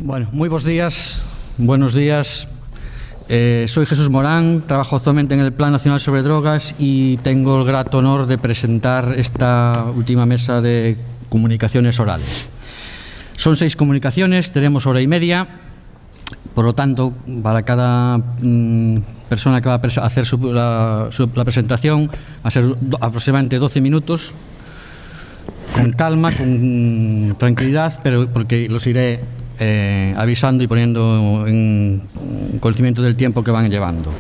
Bueno, muy buenos días. Buenos días. Soy Jesús Morán, trabajo actualmente en el Plan Nacional sobre Drogas y tengo el grato honor de presentar esta última mesa de comunicaciones orales. Son 6 comunicaciones, tenemos hora y media, por lo tanto, para cada persona que va a hacer la presentación va a ser aproximadamente 12 minutos, con calma, con tranquilidad, pero porque los iré avisando y poniendo en conocimiento del tiempo que van llevando.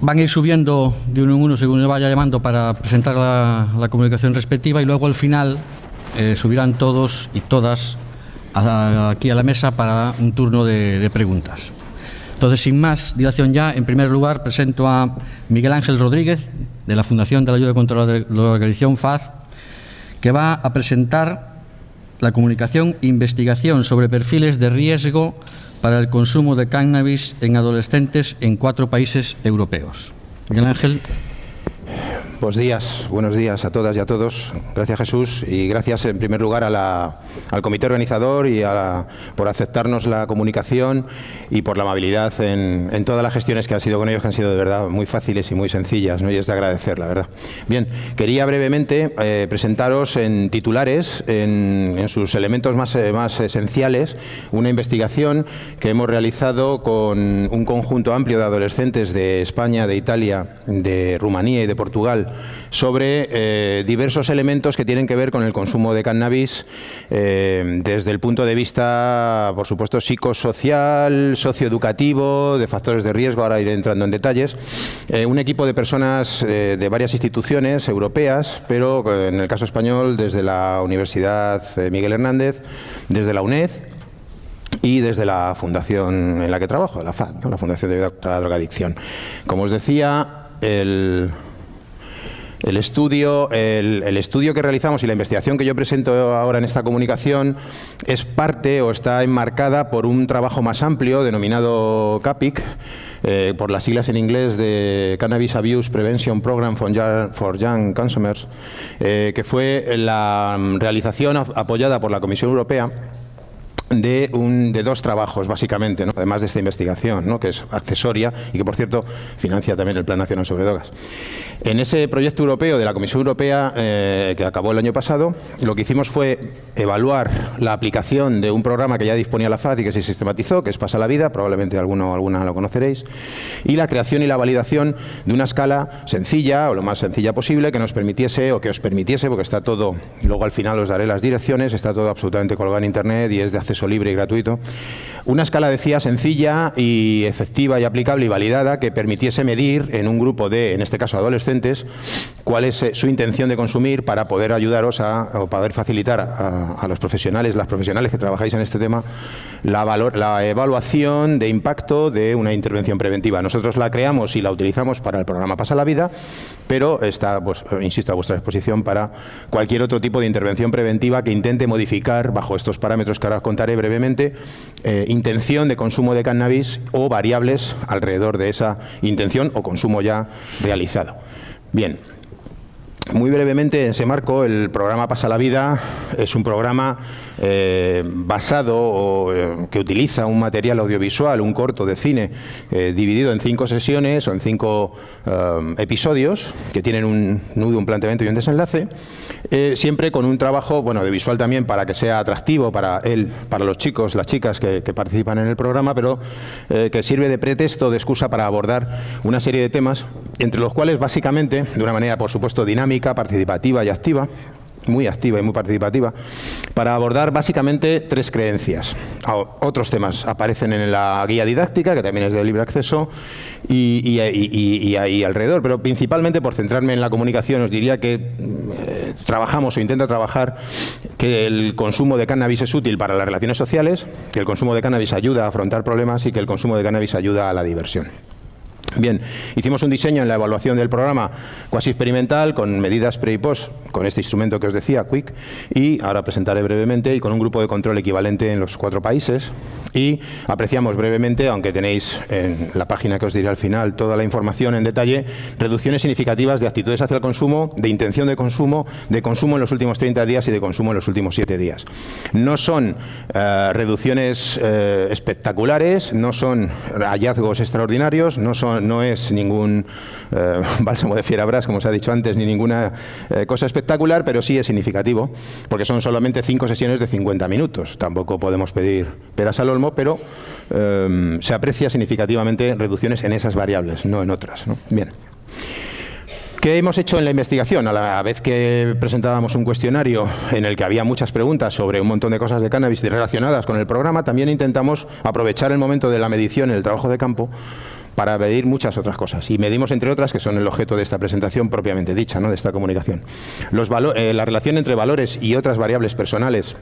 Van a ir subiendo de uno en uno según le vaya llamando para presentar la comunicación respectiva y luego al final subirán todos y todas aquí a la mesa para un turno de preguntas. Entonces, sin más dilación ya, en primer lugar presento a Miguel Ángel Rodríguez, de la Fundación de la Ayuda contra la Drogadicción, FAD, que va a presentar la comunicación Investigación sobre perfiles de riesgo para el consumo de cannabis en adolescentes en 4 países europeos. Miguel Ángel. Buenos días a todas y a todos. Gracias, Jesús, y gracias en primer lugar al comité organizador y por aceptarnos la comunicación y por la amabilidad en todas las gestiones que han sido con ellos, que han sido de verdad muy fáciles y muy sencillas, ¿no? Y es de agradecer, la verdad. Bien, quería brevemente presentaros en titulares, en sus elementos más esenciales, una investigación que hemos realizado con un conjunto amplio de adolescentes de España, de Italia, de Rumanía y de Portugal, sobre diversos elementos que tienen que ver con el consumo de cannabis desde el punto de vista, por supuesto, psicosocial, socioeducativo, de factores de riesgo, ahora iré entrando en detalles. Un equipo de personas de varias instituciones europeas, pero en el caso español desde la Universidad Miguel Hernández, desde la UNED y desde la fundación en la que trabajo, la FAD, ¿no? La Fundación de Ayuda contra la Drogadicción. Como os decía, el estudio que realizamos y la investigación que yo presento ahora en esta comunicación es parte o está enmarcada por un trabajo más amplio denominado CAPIC, por las siglas en inglés de Cannabis Abuse Prevention Program for Young Consumers, que fue la realización apoyada por la Comisión Europea de 2 trabajos, básicamente, ¿no? Además de esta investigación, ¿no? Que es accesoria y que, por cierto, financia también el Plan Nacional sobre Drogas. En ese proyecto europeo de la Comisión Europea, que acabó el año pasado, lo que hicimos fue evaluar la aplicación de un programa que ya disponía la FAD y que se sistematizó, que es Pasa la Vida, probablemente alguno o alguna lo conoceréis, y la creación y la validación de una escala sencilla, o lo más sencilla posible, que nos permitiese, o que os permitiese, porque está todo, luego al final os daré las direcciones, está todo absolutamente colgado en Internet y es de acceso libre y gratuito. Una escala, decía, sencilla y efectiva y aplicable y validada que permitiese medir en un grupo de, en este caso, adolescentes, cuál es su intención de consumir para poder ayudaros o poder facilitar a los profesionales, las profesionales que trabajáis en este tema, la evaluación de impacto de una intervención preventiva. Nosotros la creamos y la utilizamos para el programa Pasa la Vida, pero está, pues, insisto, a vuestra disposición para cualquier otro tipo de intervención preventiva que intente modificar, bajo estos parámetros que ahora os contaré brevemente, intención de consumo de cannabis o variables alrededor de esa intención o consumo ya realizado. Bien. Muy brevemente, en ese marco, el programa Pasa la Vida es un programa basado que utiliza un material audiovisual, un corto de cine, dividido en 5 sesiones o en 5 episodios que tienen un nudo, un planteamiento y un desenlace, siempre con un trabajo, bueno, de visual también para que sea atractivo para los chicos, las chicas que participan en el programa, pero que sirve de pretexto, de excusa para abordar una serie de temas, entre los cuales básicamente, de una manera por supuesto dinámica, participativa y activa, muy activa y muy participativa, para abordar básicamente 3 creencias. Otros temas aparecen en la guía didáctica, que también es de libre acceso, y ahí alrededor, pero principalmente, por centrarme en la comunicación, os diría que trabajamos o intento trabajar que el consumo de cannabis es útil para las relaciones sociales, que el consumo de cannabis ayuda a afrontar problemas y que el consumo de cannabis ayuda a la diversión. Bien, hicimos un diseño en la evaluación del programa cuasi experimental con medidas pre y post, con este instrumento que os decía, Quick, y ahora presentaré brevemente, y con un grupo de control equivalente en los 4 países. Y apreciamos brevemente, aunque tenéis en la página que os diré al final toda la información en detalle, reducciones significativas de actitudes hacia el consumo, de intención de consumo en los últimos 30 días y de consumo en los últimos 7 días. No son reducciones espectaculares, no son hallazgos extraordinarios, no es ningún bálsamo de Fierabras, como os ha dicho antes, ni ninguna cosa espectacular, pero sí es significativo, porque son solamente 5 sesiones de 50 minutos. Tampoco podemos pedir peras al olmo, pero se aprecia significativamente reducciones en esas variables, no en otras, ¿no? Bien. ¿Qué hemos hecho en la investigación? A la vez que presentábamos un cuestionario en el que había muchas preguntas sobre un montón de cosas de cannabis relacionadas con el programa, también intentamos aprovechar el momento de la medición en el trabajo de campo para medir muchas otras cosas. Y medimos, entre otras, que son el objeto de esta presentación propiamente dicha, ¿no?, de esta comunicación. La relación entre valores y otras variables personales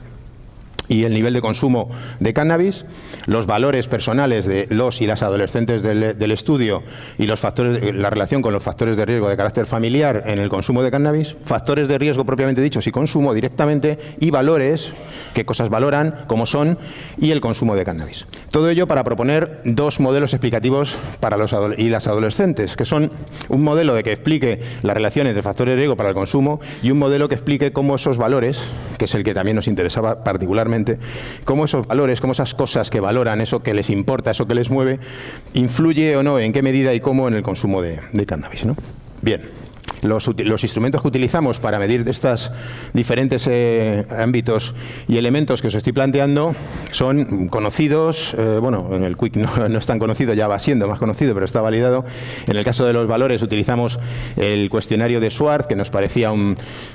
y el nivel de consumo de cannabis, los valores personales de los y las adolescentes del estudio y los factores, la relación con los factores de riesgo de carácter familiar en el consumo de cannabis, factores de riesgo propiamente dichos y consumo directamente, y valores, qué cosas valoran, cómo son, y el consumo de cannabis. Todo ello para proponer 2 modelos explicativos para los y las adolescentes, que son un modelo de que explique la relación entre factores de riesgo para el consumo y un modelo que explique cómo esos valores, que es el que también nos interesaba particularmente, cómo esos valores, cómo esas cosas que valoran, eso que les importa, eso que les mueve, influye o no, en qué medida y cómo en el consumo de cannabis, ¿no? Bien. Los instrumentos que utilizamos para medir estos diferentes ámbitos y elementos que os estoy planteando son conocidos, bueno, en el Quick no es tan conocido, ya va siendo más conocido, pero está validado. En el caso de los valores utilizamos el cuestionario de Schwartz, que nos parecía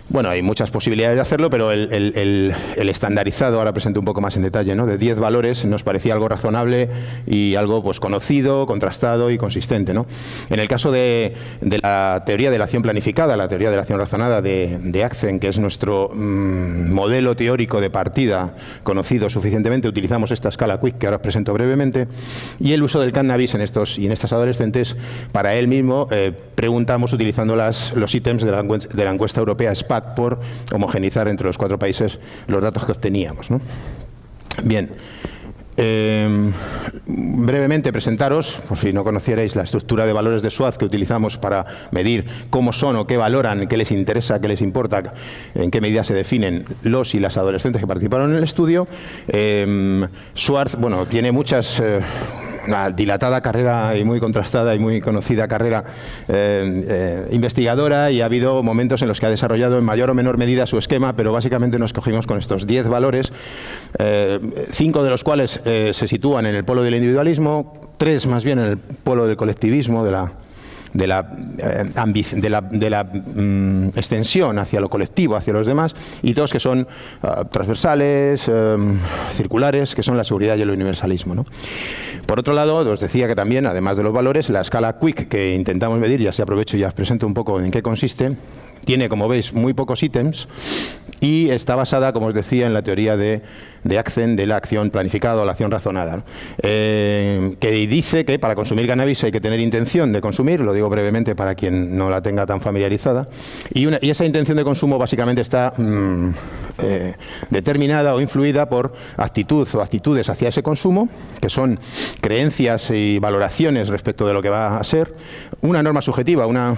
bueno, hay muchas posibilidades de hacerlo, pero el estandarizado, ahora presento un poco más en detalle, ¿no?, de 10 valores, nos parecía algo razonable y algo pues conocido, contrastado y consistente, ¿no? En el caso de la teoría de la acción planificada, la teoría de la acción razonada de Axen, que es nuestro modelo teórico de partida conocido suficientemente, utilizamos esta escala Quick que ahora os presento brevemente, y el uso del cannabis en estos y en estas adolescentes, para él mismo preguntamos utilizando los ítems de la encuesta europea SPAT por homogeneizar entre los 4 países los datos que obteníamos, ¿no? Bien. Brevemente presentaros, por si no conocierais, la estructura de valores de Schwartz que utilizamos para medir cómo son o qué valoran, qué les interesa, qué les importa, en qué medida se definen los y las adolescentes que participaron en el estudio. Schwartz, bueno, tiene una dilatada carrera y muy contrastada y muy conocida carrera investigadora, y ha habido momentos en los que ha desarrollado en mayor o menor medida su esquema, pero básicamente nos cogimos con estos 10 valores, 5 de los cuales se sitúan en el polo del individualismo, 3 más bien en el polo del colectivismo, de la extensión hacia lo colectivo, hacia los demás, y 2 que son transversales, circulares, que son la seguridad y el universalismo, ¿no? Por otro lado, os decía que también, además de los valores, la escala Quick que intentamos medir, ya se aprovecho y ya os presento un poco en qué consiste, tiene, como veis, muy pocos ítems y está basada, como os decía, en la teoría de Axen, de la acción planificada o la acción razonada, ¿no? Que dice que para consumir cannabis hay que tener intención de consumir, lo digo brevemente para quien no la tenga tan familiarizada, y esa intención de consumo básicamente está determinada o influida por actitud o actitudes hacia ese consumo, que son creencias y valoraciones respecto de lo que va a ser, una norma subjetiva, una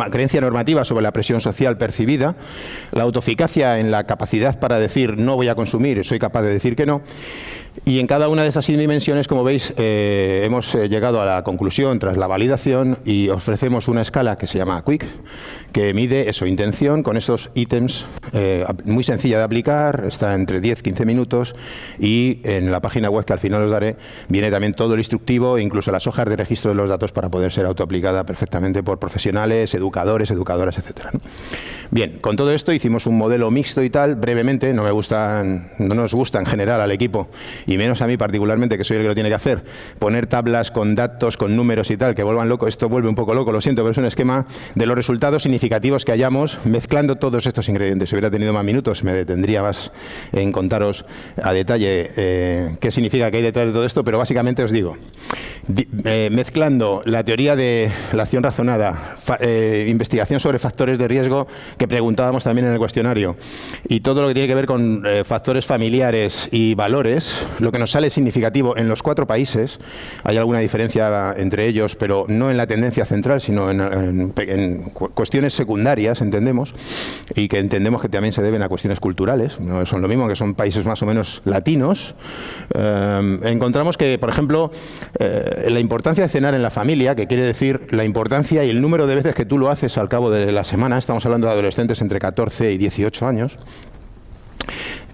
creencia normativa sobre la presión social percibida, la autoeficacia en la capacidad para decir no voy a consumir, soy capaz de decir que no. Y en cada una de esas dimensiones, como veis, hemos llegado a la conclusión tras la validación y ofrecemos una escala que se llama Quick, que mide eso, intención, con esos ítems, muy sencilla de aplicar, está entre 10-15 minutos, y en la página web que al final os daré viene también todo el instructivo e incluso las hojas de registro de los datos para poder ser autoaplicada perfectamente por profesionales profesionales, educadores, educadoras, etcétera, ¿no? Bien, con todo esto hicimos un modelo mixto y tal, brevemente, no nos gusta en general al equipo, y menos a mí particularmente, que soy el que lo tiene que hacer, poner tablas con datos, con números y tal, que vuelvan loco. Esto vuelve un poco loco, lo siento, pero es un esquema de los resultados significativos que hayamos mezclando todos estos ingredientes. Si hubiera tenido más minutos, me detendría más en contaros a detalle qué significa, qué hay detrás de todo esto, pero básicamente os digo, mezclando la teoría de la acción razonada, investigación sobre factores de riesgo que preguntábamos también en el cuestionario, y todo lo que tiene que ver con factores familiares y valores, lo que nos sale significativo en los 4 países, hay alguna diferencia entre ellos, pero no en la tendencia central, sino en cuestiones secundarias, entendemos, y que entendemos que también se deben a cuestiones culturales, no son lo mismo, que son países más o menos latinos. Encontramos que, por ejemplo, la importancia de cenar en la familia, que quiere decir la importancia y el número de veces que tú lo haces al cabo de la semana, estamos hablando de adolescentes entre 14 y 18 años,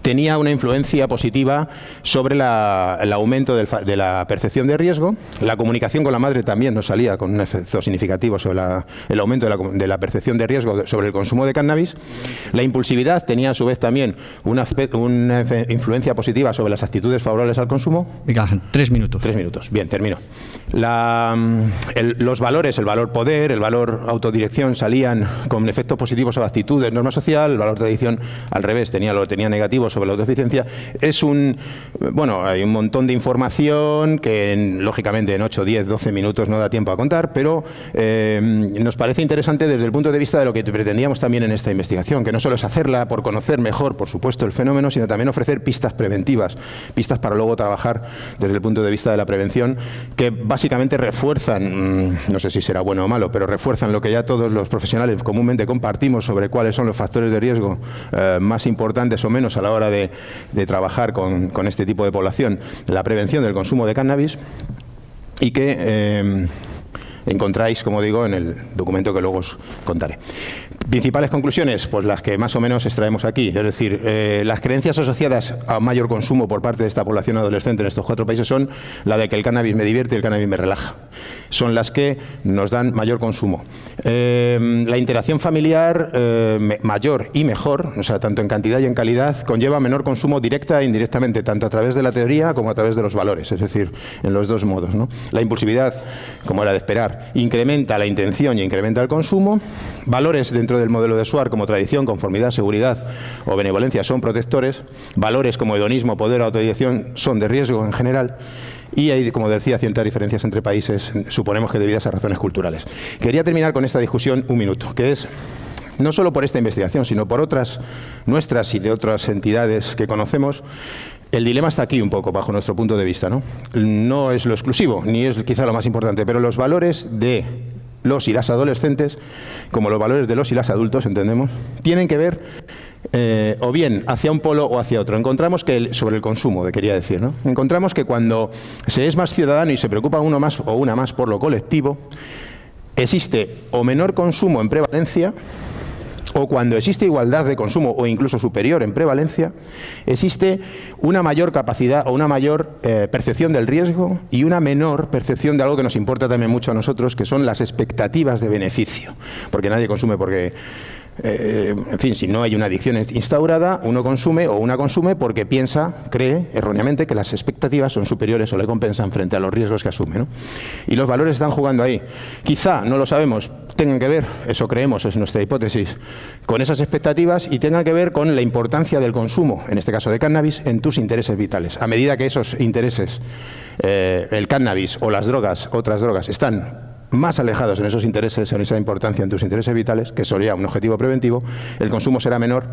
tenía una influencia positiva sobre el aumento de la percepción de riesgo. La comunicación con la madre también nos salía con un efecto significativo sobre el aumento de la percepción de riesgo sobre el consumo de cannabis. La impulsividad tenía a su vez también una influencia positiva sobre las actitudes favorables al consumo. Venga, 3 minutos. 3 minutos. Bien, termino. Los valores, el valor poder, el valor autodirección salían con efectos positivos sobre actitudes, norma social. El valor tradición, al revés, tenía negativos sobre la autoeficiencia. Bueno, hay un montón de información que lógicamente en 8, 10, 12 minutos no da tiempo a contar, pero nos parece interesante desde el punto de vista de lo que pretendíamos también en esta investigación, que no solo es hacerla por conocer mejor, por supuesto, el fenómeno, sino también ofrecer pistas preventivas, pistas para luego trabajar desde el punto de vista de la prevención, que básicamente refuerzan, no sé si será bueno o malo, pero refuerzan lo que ya todos los profesionales comúnmente compartimos sobre cuáles son los factores de riesgo más importantes o menos a la hora de trabajar con este tipo de población, la prevención del consumo de cannabis, y que encontráis, como digo, en el documento que luego os contaré. Principales conclusiones, pues las que más o menos extraemos aquí, es decir, las creencias asociadas a mayor consumo por parte de esta población adolescente en estos 4 países son la de que el cannabis me divierte y el cannabis me relaja. Son las que nos dan mayor consumo. La interacción familiar mayor y mejor, o sea, tanto en cantidad y en calidad, conlleva menor consumo directa e indirectamente, tanto a través de la teoría como a través de los valores, es decir, en los 2 modos, ¿no? La impulsividad, como era de esperar, incrementa la intención y incrementa el consumo. Valores dentro del modelo de SWAR como tradición, conformidad, seguridad o benevolencia son protectores. Valores como hedonismo, poder o autodirección son de riesgo en general. Y hay, como decía, ciertas diferencias entre países, suponemos que debidas a razones culturales. Quería terminar con esta discusión un minuto, que es, no solo por esta investigación, sino por otras nuestras y de otras entidades que conocemos. El dilema está aquí un poco, bajo nuestro punto de vista, ¿no? No es lo exclusivo, ni es quizá lo más importante, pero los valores de los y las adolescentes, como los valores de los y las adultos, entendemos, tienen que ver o bien hacia un polo o hacia otro. Encontramos que, sobre el consumo, quería decir, ¿no? Encontramos que cuando se es más ciudadano y se preocupa uno más o una más por lo colectivo, existe o menor consumo en prevalencia, o cuando existe igualdad de consumo o incluso superior en prevalencia, existe una mayor capacidad o una mayor percepción del riesgo y una menor percepción de algo que nos importa también mucho a nosotros, que son las expectativas de beneficio. Porque nadie consume porque, en fin, si no hay una adicción instaurada, uno consume o una consume porque cree erróneamente que las expectativas son superiores o le compensan frente a los riesgos que asume, ¿no? Y los valores están jugando ahí. Quizá, no lo sabemos, tengan que ver, eso creemos, es nuestra hipótesis, con esas expectativas y tengan que ver con la importancia del consumo, en este caso de cannabis, en tus intereses vitales. A medida que esos intereses, el cannabis o las drogas, otras drogas, están más alejados en esos intereses, en esa importancia en tus intereses vitales, que sería un objetivo preventivo, el consumo será menor.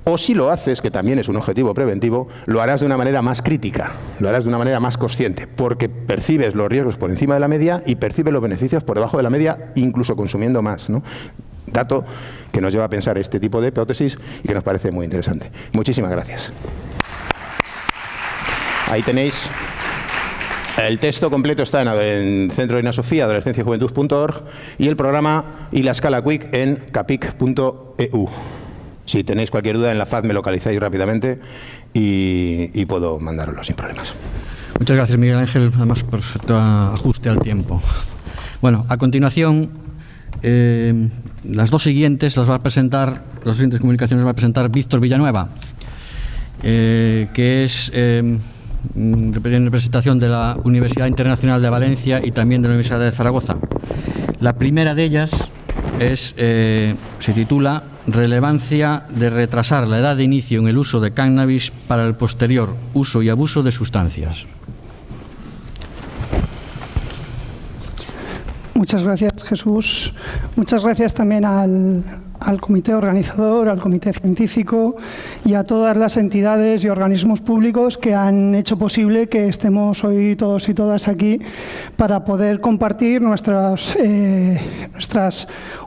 O si lo haces, que también es un objetivo preventivo, lo harás de una manera más crítica, lo harás de una manera más consciente, porque percibes los riesgos por encima de la media y percibes los beneficios por debajo de la media, incluso consumiendo más, ¿no? Dato que nos lleva a pensar este tipo de hipótesis y que nos parece muy interesante. Muchísimas gracias. Ahí tenéis. El texto completo está en Centro Reina Sofía, adolescenciajuventud.org, y el programa y la escala Quick en capic.eu. Si tenéis cualquier duda en la FAD me localizáis rápidamente y puedo mandároslo sin problemas. Muchas gracias, Miguel Ángel, además perfecto ajuste al tiempo. Bueno, a continuación Las dos siguientes las va a presentar, las siguientes comunicaciones las va a presentar Víctor Villanueva, que es en representación de la Universidad Internacional de Valencia y también de la Universidad de Zaragoza. La primera de ellas se titula Relevancia de retrasar la edad de inicio en el uso de cannabis para el posterior uso y abuso de sustancias. Muchas gracias, Jesús. Muchas gracias también al comité organizador, al comité científico y a todas las entidades y organismos públicos que han hecho posible que estemos hoy todos y todas aquí para poder compartir nuestras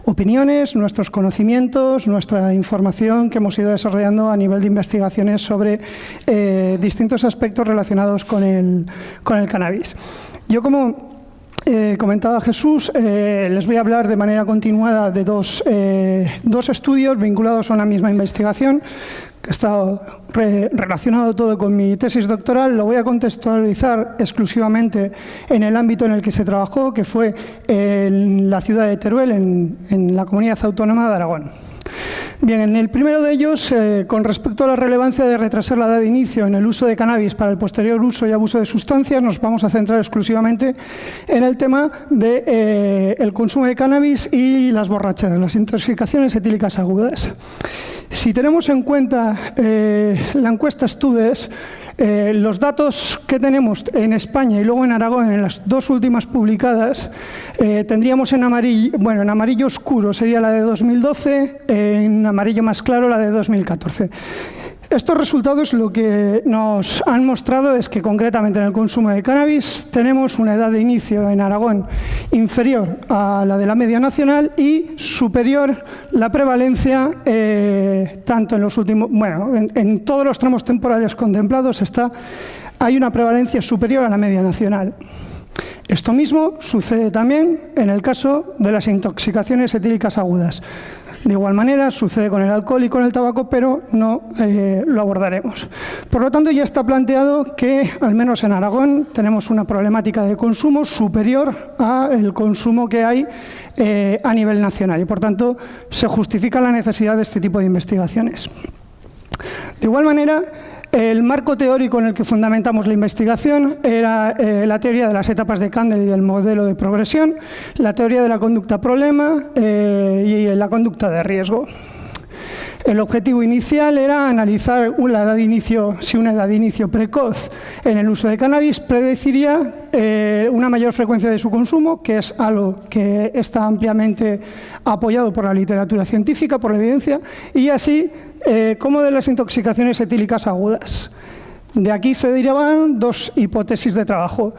opiniones, nuestros conocimientos, nuestra información que hemos ido desarrollando a nivel de investigaciones sobre distintos aspectos relacionados con el cannabis. Yo, como comentaba Jesús, les voy a hablar de manera continuada de dos estudios vinculados a una misma investigación, que está relacionado todo con mi tesis doctoral. Lo voy a contextualizar exclusivamente en el ámbito en el que se trabajó, que fue en la ciudad de Teruel, en la Comunidad Autónoma de Aragón. Bien, en el primero de ellos, con respecto a la relevancia de retrasar la edad de inicio en el uso de cannabis para el posterior uso y abuso de sustancias, nos vamos a centrar exclusivamente en el tema del consumo de cannabis y las borracheras, las intoxicaciones etílicas agudas. Si tenemos en cuenta la encuesta Studes, los datos que tenemos en España y luego en Aragón, en las dos últimas publicadas, tendríamos en amarillo oscuro sería la de 2012, en amarillo más claro la de 2014. Estos resultados lo que nos han mostrado es que concretamente en el consumo de cannabis tenemos una edad de inicio en Aragón inferior a la de la media nacional y superior la prevalencia, tanto en los últimos, en todos los tramos temporales contemplados hay una prevalencia superior a la media nacional. Esto mismo sucede también en el caso de las intoxicaciones etílicas agudas. De igual manera, sucede con el alcohol y con el tabaco, pero no lo abordaremos. Por lo tanto, ya está planteado que, al menos en Aragón, tenemos una problemática de consumo superior al consumo que hay a nivel nacional y, por tanto, se justifica la necesidad de este tipo de investigaciones. De igual manera, el marco teórico en el que fundamentamos la investigación era la teoría de las etapas de Kandel y el modelo de progresión, la teoría de la conducta problema y la conducta de riesgo. El objetivo inicial era analizar la edad de inicio, si una edad de inicio precoz en el uso de cannabis predeciría una mayor frecuencia de su consumo, que es algo que está ampliamente apoyado por la literatura científica, por la evidencia, y así como de las intoxicaciones etílicas agudas. De aquí se derivan dos hipótesis de trabajo.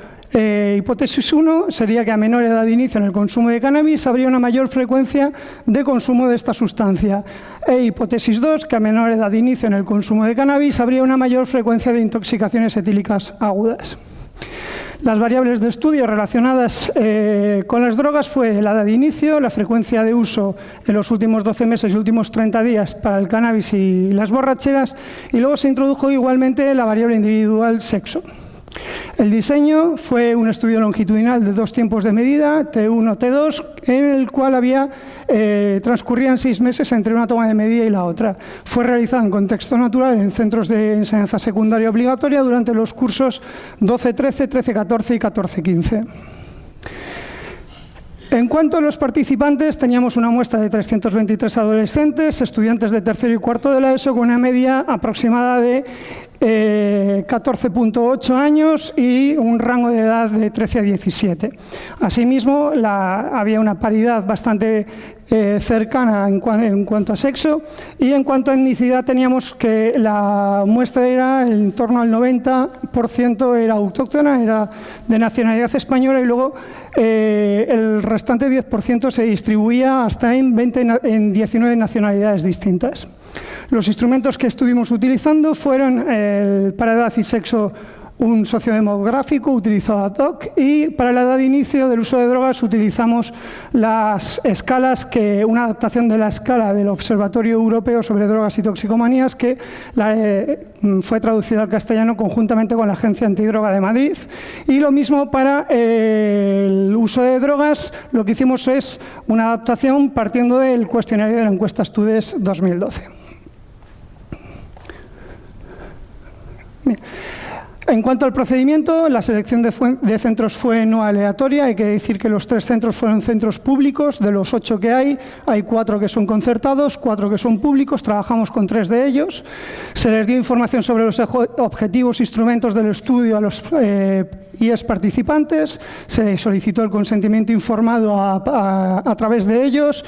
Hipótesis 1 sería que a menor edad de inicio en el consumo de cannabis habría una mayor frecuencia de consumo de esta sustancia. Hipótesis 2, que a menor edad de inicio en el consumo de cannabis habría una mayor frecuencia de intoxicaciones etílicas agudas. Las variables de estudio relacionadas con las drogas fue la edad de inicio, la frecuencia de uso en los últimos 12 meses y últimos 30 días para el cannabis y las borracheras, y luego se introdujo igualmente la variable individual sexo. El diseño fue un estudio longitudinal de dos tiempos de medida, T1, T2, en el cual transcurrían 6 meses entre una toma de medida y la otra. Fue realizado en contexto natural en centros de enseñanza secundaria obligatoria durante los cursos 12-13, 13-14 y 14-15. En cuanto a los participantes, teníamos una muestra de 323 adolescentes, estudiantes de tercero y cuarto de la ESO, con una media aproximada de 14,8 años y un rango de edad de 13 a 17. Asimismo, había una paridad bastante cercana en cuanto a sexo, y en cuanto a etnicidad teníamos que la muestra era en torno al 90% era autóctona, era de nacionalidad española, y luego el restante 10% se distribuía hasta en 19 nacionalidades distintas. Los instrumentos que estuvimos utilizando fueron para edad y sexo un sociodemográfico utilizado ad hoc, y para la edad de inicio del uso de drogas utilizamos las escalas, una adaptación de la escala del Observatorio Europeo sobre Drogas y Toxicomanías, que fue traducida al castellano conjuntamente con la Agencia Antidroga de Madrid. Y lo mismo para el uso de drogas, lo que hicimos es una adaptación partiendo del cuestionario de la encuesta Studes 2012. Bien. En cuanto al procedimiento, la selección de centros fue no aleatoria. Hay que decir que los 3 centros fueron centros públicos. De los 8 que hay 4 que son concertados, 4 que son públicos. Trabajamos con 3 de ellos. Se les dio información sobre los objetivos e instrumentos del estudio a los IES participantes. Se les solicitó el consentimiento informado a través de ellos.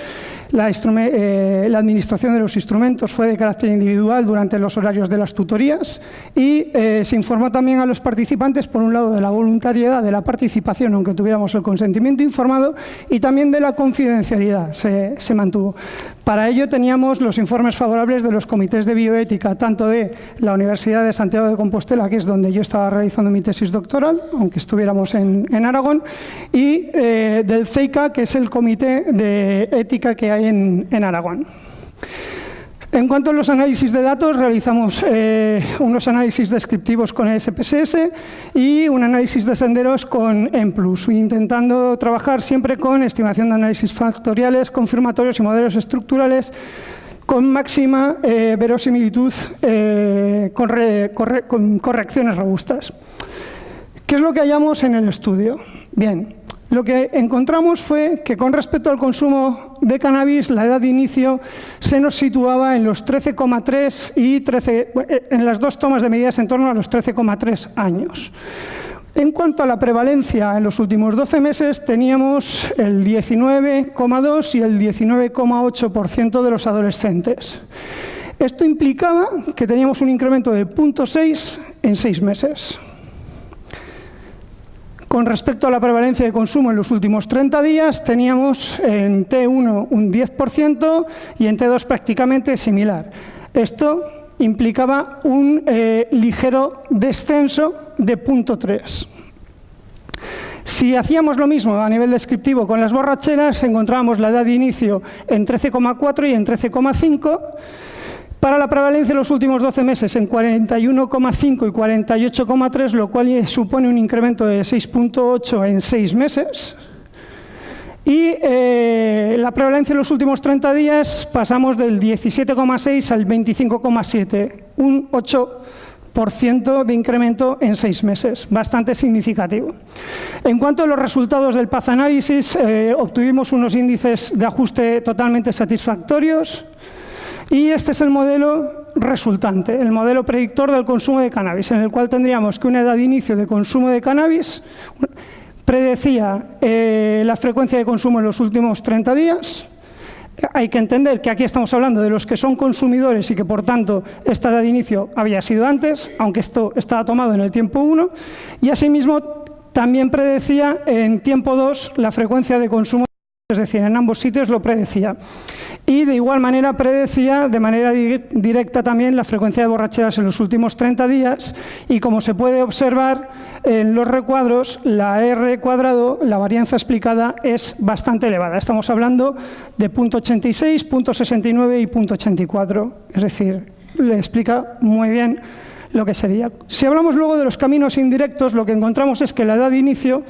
La administración de los instrumentos fue de carácter individual durante los horarios de las tutorías, y se informó también a los participantes, por un lado, de la voluntariedad de la participación, aunque tuviéramos el consentimiento informado, y también de la confidencialidad se mantuvo. Para ello teníamos los informes favorables de los comités de bioética, tanto de la Universidad de Santiago de Compostela, que es donde yo estaba realizando mi tesis doctoral, aunque estuviéramos en Aragón, y del CEICA, que es el comité de ética que hay en Aragón. En cuanto a los análisis de datos, realizamos unos análisis descriptivos con SPSS y un análisis de senderos con EMPLUS, intentando trabajar siempre con estimación de análisis factoriales, confirmatorios y modelos estructurales con máxima verosimilitud, con correcciones robustas. ¿Qué es lo que hallamos en el estudio? Bien. Lo que encontramos fue que con respecto al consumo de cannabis, la edad de inicio se nos situaba en los 13,3 y en las 2 tomas de medidas en torno a los 13,3 años. En cuanto a la prevalencia, en los últimos 12 meses teníamos el 19,2 y el 19,8% de los adolescentes. Esto implicaba que teníamos un incremento de 0,6 en 6 meses. Con respecto a la prevalencia de consumo en los últimos 30 días, teníamos en T1 un 10% y en T2 prácticamente similar. Esto implicaba un ligero descenso de 0,3. Si hacíamos lo mismo a nivel descriptivo con las borracheras, encontrábamos la edad de inicio en 13,4 y en 13,5. Para la prevalencia en los últimos 12 meses en 41,5 y 48,3, lo cual supone un incremento de 6,8 en 6 meses. Y la prevalencia en los últimos 30 días pasamos del 17,6 al 25,7, un 8% de incremento en 6 meses, bastante significativo. En cuanto a los resultados del Path Analysis, obtuvimos unos índices de ajuste totalmente satisfactorios. Y este es el modelo resultante, el modelo predictor del consumo de cannabis, en el cual tendríamos que una edad de inicio de consumo de cannabis predecía la frecuencia de consumo en los últimos 30 días. Hay que entender que aquí estamos hablando de los que son consumidores y que, por tanto, esta edad de inicio había sido antes, aunque esto estaba tomado en el tiempo 1. Y asimismo, también predecía en tiempo 2 la frecuencia de consumo, es decir, en ambos sitios lo predecía. Y de igual manera predecía de manera directa también la frecuencia de borracheras en los últimos 30 días, y como se puede observar en los recuadros, la R cuadrado, la varianza explicada, es bastante elevada. Estamos hablando de 0,86, 0,69 y 0,84. Es decir, le explica muy bien lo que sería. Si hablamos luego de los caminos indirectos, lo que encontramos es que la edad de inicio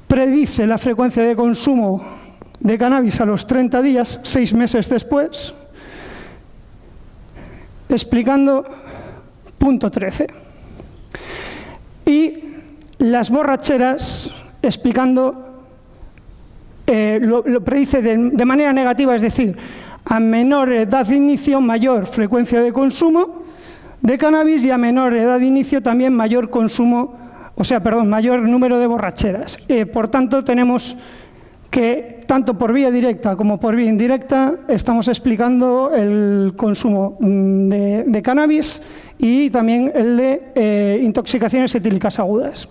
predice la frecuencia de consumo de cannabis a los 30 días, 6 meses después, explicando 0,13. Y las borracheras, explicando, lo predice de manera negativa, es decir, a menor edad de inicio, mayor frecuencia de consumo de cannabis, y a menor edad de inicio también mayor consumo, mayor número de borracheras. Por tanto, tenemos que tanto por vía directa como por vía indirecta estamos explicando el consumo de cannabis y también el de intoxicaciones etílicas agudas.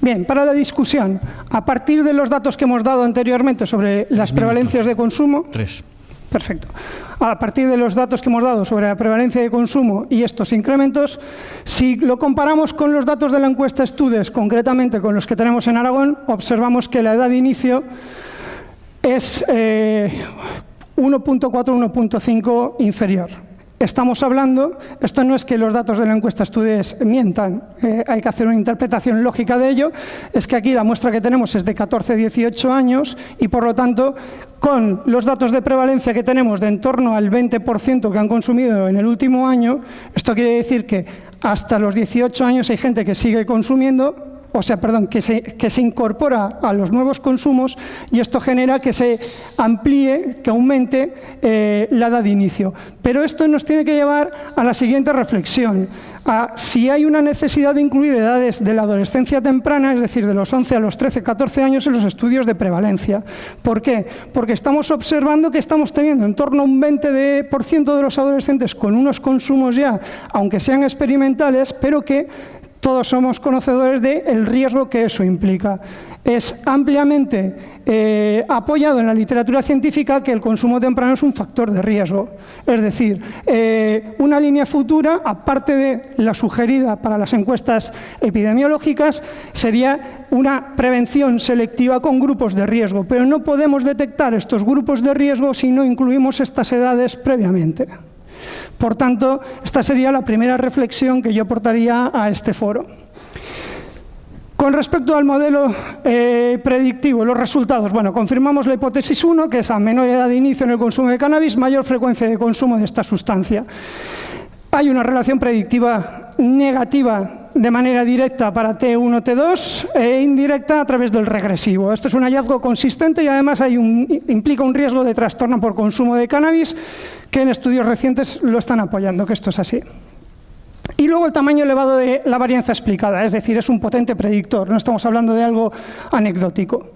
Bien, para la discusión, a partir de los datos que hemos dado anteriormente sobre las prevalencias de consumo... Perfecto. A partir de los datos que hemos dado sobre la prevalencia de consumo y estos incrementos, si lo comparamos con los datos de la encuesta Estudes, concretamente con los que tenemos en Aragón, observamos que la edad de inicio es 1.4-1.5 inferior. Estamos hablando, esto no es que los datos de la encuesta Estudes mientan, hay que hacer una interpretación lógica de ello, es que aquí la muestra que tenemos es de 14-18 años y por lo tanto con los datos de prevalencia que tenemos de en torno al 20% que han consumido en el último año, esto quiere decir que hasta los 18 años hay gente que sigue consumiendo, o sea, perdón, que se incorpora a los nuevos consumos y esto genera que se amplíe, que aumente la edad de inicio. Pero esto nos tiene que llevar a la siguiente reflexión, a si hay una necesidad de incluir edades de la adolescencia temprana, es decir, de los 11 a los 13, 14 años en los estudios de prevalencia. ¿Por qué? Porque estamos observando que estamos teniendo en torno a un 20% de los adolescentes con unos consumos ya, aunque sean experimentales, pero que todos somos conocedores del riesgo que eso implica. Es ampliamente apoyado en la literatura científica que el consumo temprano es un factor de riesgo. Es decir, una línea futura, aparte de la sugerida para las encuestas epidemiológicas, sería una prevención selectiva con grupos de riesgo. Pero no podemos detectar estos grupos de riesgo si no incluimos estas edades previamente. Por tanto, esta sería la primera reflexión que yo aportaría a este foro. Con respecto al modelo predictivo, los resultados, bueno, confirmamos la hipótesis 1, que es a menor edad de inicio en el consumo de cannabis, mayor frecuencia de consumo de esta sustancia. Hay una relación predictiva negativa de manera directa para T1, T2 e indirecta a través del regresivo. Esto es un hallazgo consistente y además implica un riesgo de trastorno por consumo de cannabis que en estudios recientes lo están apoyando, que esto es así. Y luego el tamaño elevado de la varianza explicada, es decir, es un potente predictor, no estamos hablando de algo anecdótico.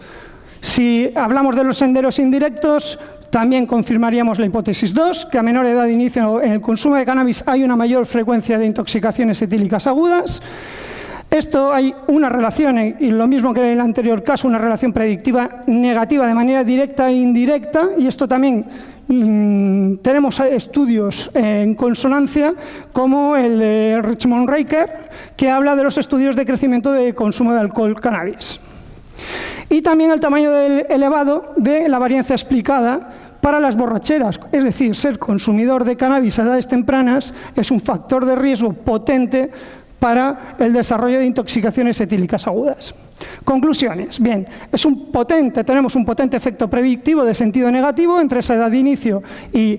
Si hablamos de los senderos indirectos, también confirmaríamos la hipótesis 2, que a menor edad de inicio en el consumo de cannabis hay una mayor frecuencia de intoxicaciones etílicas agudas. Esto hay una relación, y lo mismo que en el anterior caso, una relación predictiva negativa de manera directa e indirecta, y esto también tenemos estudios en consonancia, como el de Richmond Raker, que habla de los estudios de crecimiento de consumo de alcohol cannabis. Y también el tamaño elevado de la varianza explicada para las borracheras, es decir, ser consumidor de cannabis a edades tempranas es un factor de riesgo potente para el desarrollo de intoxicaciones etílicas agudas. Conclusiones. Bien, tenemos un potente efecto predictivo de sentido negativo entre esa edad de inicio y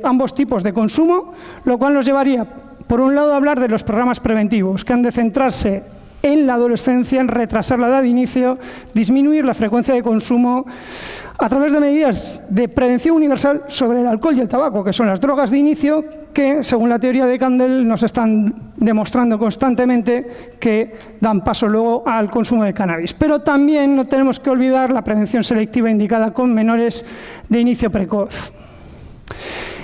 ambos tipos de consumo, lo cual nos llevaría, por un lado, a hablar de los programas preventivos, que han de centrarse en la adolescencia, en retrasar la edad de inicio, disminuir la frecuencia de consumo a través de medidas de prevención universal sobre el alcohol y el tabaco, que son las drogas de inicio, que, según la teoría de Kandel, nos están demostrando constantemente que dan paso luego al consumo de cannabis. Pero también no tenemos que olvidar la prevención selectiva indicada con menores de inicio precoz.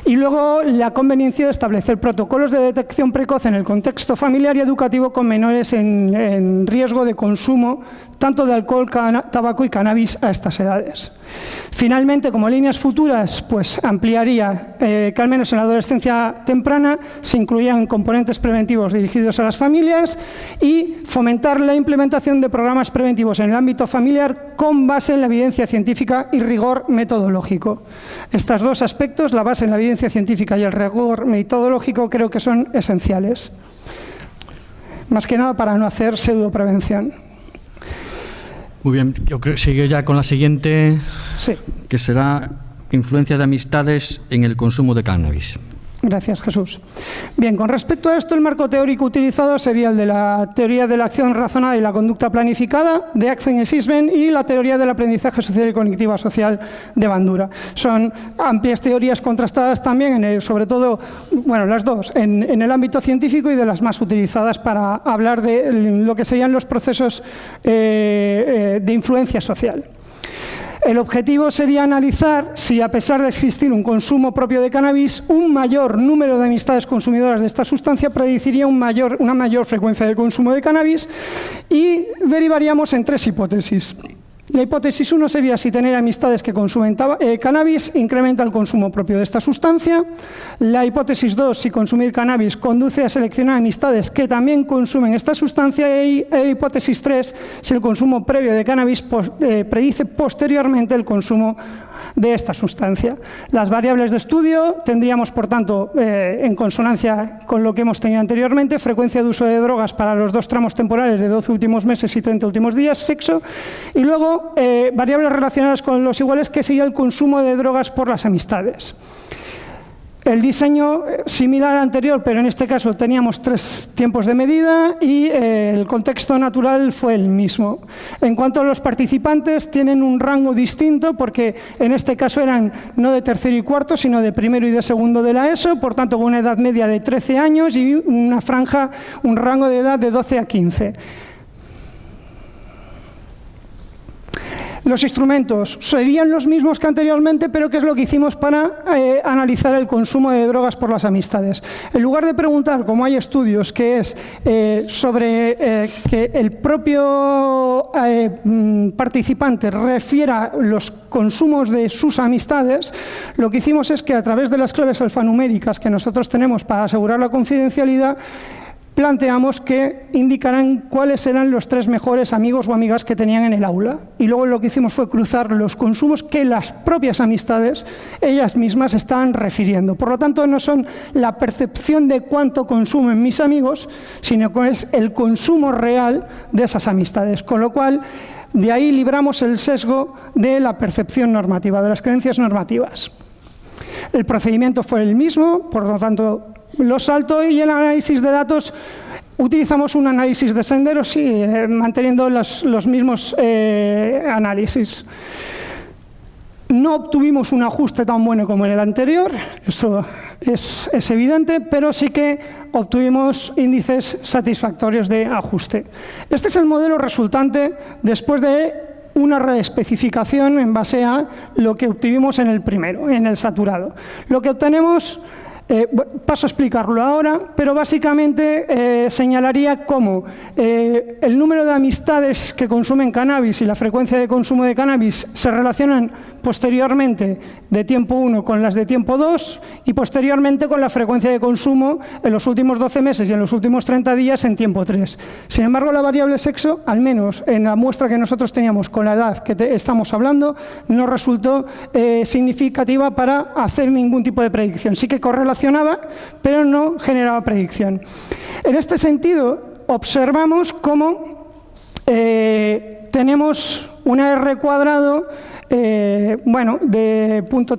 Y luego la conveniencia de establecer protocolos de detección precoz en el contexto familiar y educativo con menores en riesgo de consumo tanto de alcohol, tabaco y cannabis a estas edades. Finalmente, como líneas futuras, pues ampliaría que al menos en la adolescencia temprana se incluyan componentes preventivos dirigidos a las familias y fomentar la implementación de programas preventivos en el ámbito familiar con base en la evidencia científica y rigor metodológico. Estos dos aspectos, la base en la evidencia científica y el rigor metodológico, creo que son esenciales. Más que nada para no hacer pseudoprevención. Muy bien, yo creo que sigue ya con la siguiente, sí, que será influencia de amistades en el consumo de cannabis. Gracias, Jesús. Bien, con respecto a esto, el marco teórico utilizado sería el de la teoría de la acción razonada y la conducta planificada de Axen-Sisben y la teoría del aprendizaje social y cognitiva social de Bandura. Son amplias teorías contrastadas también, sobre todo, bueno, las dos, en el ámbito científico y de las más utilizadas para hablar de lo que serían los procesos de influencia social. El objetivo sería analizar si, a pesar de existir un consumo propio de cannabis, un mayor número de amistades consumidoras de esta sustancia predeciría una mayor frecuencia de consumo de cannabis y derivaríamos en tres hipótesis. La hipótesis 1 sería si tener amistades que consumen cannabis incrementa el consumo propio de esta sustancia. La hipótesis 2, si consumir cannabis conduce a seleccionar amistades que también consumen esta sustancia. Y hipótesis 3, si el consumo previo de cannabis predice posteriormente el consumo de esta sustancia. Las variables de estudio tendríamos, por tanto, en consonancia con lo que hemos tenido anteriormente, frecuencia de uso de drogas para los 2 tramos temporales de 12 últimos meses y 30 últimos días, sexo, y luego variables relacionadas con los iguales, que sería el consumo de drogas por las amistades. El diseño similar al anterior, pero en este caso teníamos 3 tiempos de medida y el contexto natural fue el mismo. En cuanto a los participantes, tienen un rango distinto porque en este caso eran no de tercero y cuarto, sino de primero y de segundo de la ESO, por tanto con una edad media de 13 años y una franja, un rango de edad de 12 a 15. Los instrumentos serían los mismos que anteriormente, pero ¿qué es lo que hicimos para analizar el consumo de drogas por las amistades? En lugar de preguntar, como hay estudios, que es sobre que el propio participante refiera los consumos de sus amistades, lo que hicimos es que a través de las claves alfanuméricas que nosotros tenemos para asegurar la confidencialidad, planteamos que indicarán cuáles eran los 3 mejores amigos o amigas que tenían en el aula. Y luego lo que hicimos fue cruzar los consumos que las propias amistades, ellas mismas, estaban refiriendo. Por lo tanto, no son la percepción de cuánto consumen mis amigos, sino que es el consumo real de esas amistades. Con lo cual, de ahí libramos el sesgo de la percepción normativa, de las creencias normativas. El procedimiento fue el mismo, por lo tanto, lo salto, y el análisis de datos utilizamos un análisis de senderos y manteniendo los mismos análisis. No obtuvimos un ajuste tan bueno como en el anterior, eso es evidente, pero sí que obtuvimos índices satisfactorios de ajuste. Este es el modelo resultante después de una reespecificación en base a lo que obtuvimos en el primero, en el saturado. Lo que obtenemos, paso a explicarlo ahora, pero básicamente señalaría cómo el número de amistades que consumen cannabis y la frecuencia de consumo de cannabis se relacionan posteriormente de tiempo 1 con las de tiempo 2 y posteriormente con la frecuencia de consumo en los últimos 12 meses y en los últimos 30 días en tiempo 3. Sin embargo, la variable sexo, al menos en la muestra que nosotros teníamos con la edad que estamos hablando, no resultó significativa para hacer ningún tipo de predicción. Sí que correlacionaba, pero no generaba predicción. En este sentido, observamos cómo tenemos una R cuadrado de punto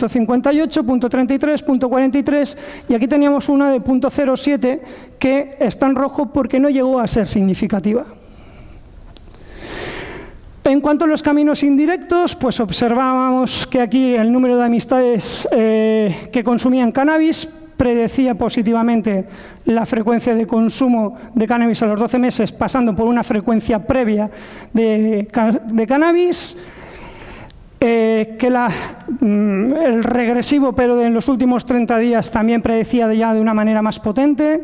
58, punto 33, punto 43, y aquí teníamos una de punto 07 que está en rojo porque no llegó a ser significativa. En cuanto a los caminos indirectos, pues observábamos que aquí el número de amistades que consumían cannabis predecía positivamente la frecuencia de consumo de cannabis a los 12 meses, pasando por una frecuencia previa de cannabis. El regresivo, pero en los últimos 30 días, también predecía ya de una manera más potente,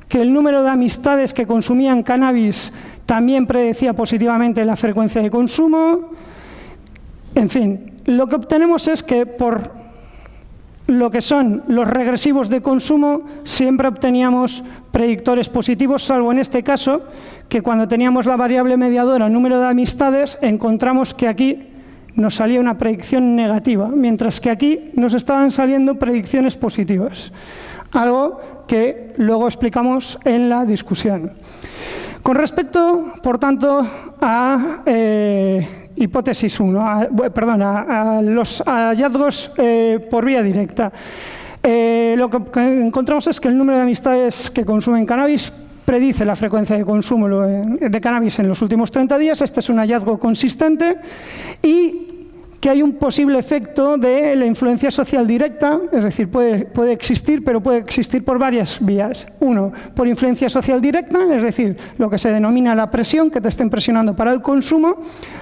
que el número de amistades que consumían cannabis también predecía positivamente la frecuencia de consumo. En fin, lo que obtenemos es que por lo que son los regresivos de consumo siempre obteníamos predictores positivos, salvo en este caso, que cuando teníamos la variable mediadora número de amistades, encontramos que aquí nos salía una predicción negativa, mientras que aquí nos estaban saliendo predicciones positivas, algo que luego explicamos en la discusión. Con respecto, por tanto, a hipótesis 1, a los hallazgos por vía directa, lo que encontramos es que el número de amistades que consumen cannabis predice la frecuencia de consumo de cannabis en los últimos 30 días. Este es un hallazgo consistente y que hay un posible efecto de la influencia social directa, es decir, puede existir, pero puede existir por varias vías. Uno, por influencia social directa, es decir, lo que se denomina la presión, que te estén presionando para el consumo.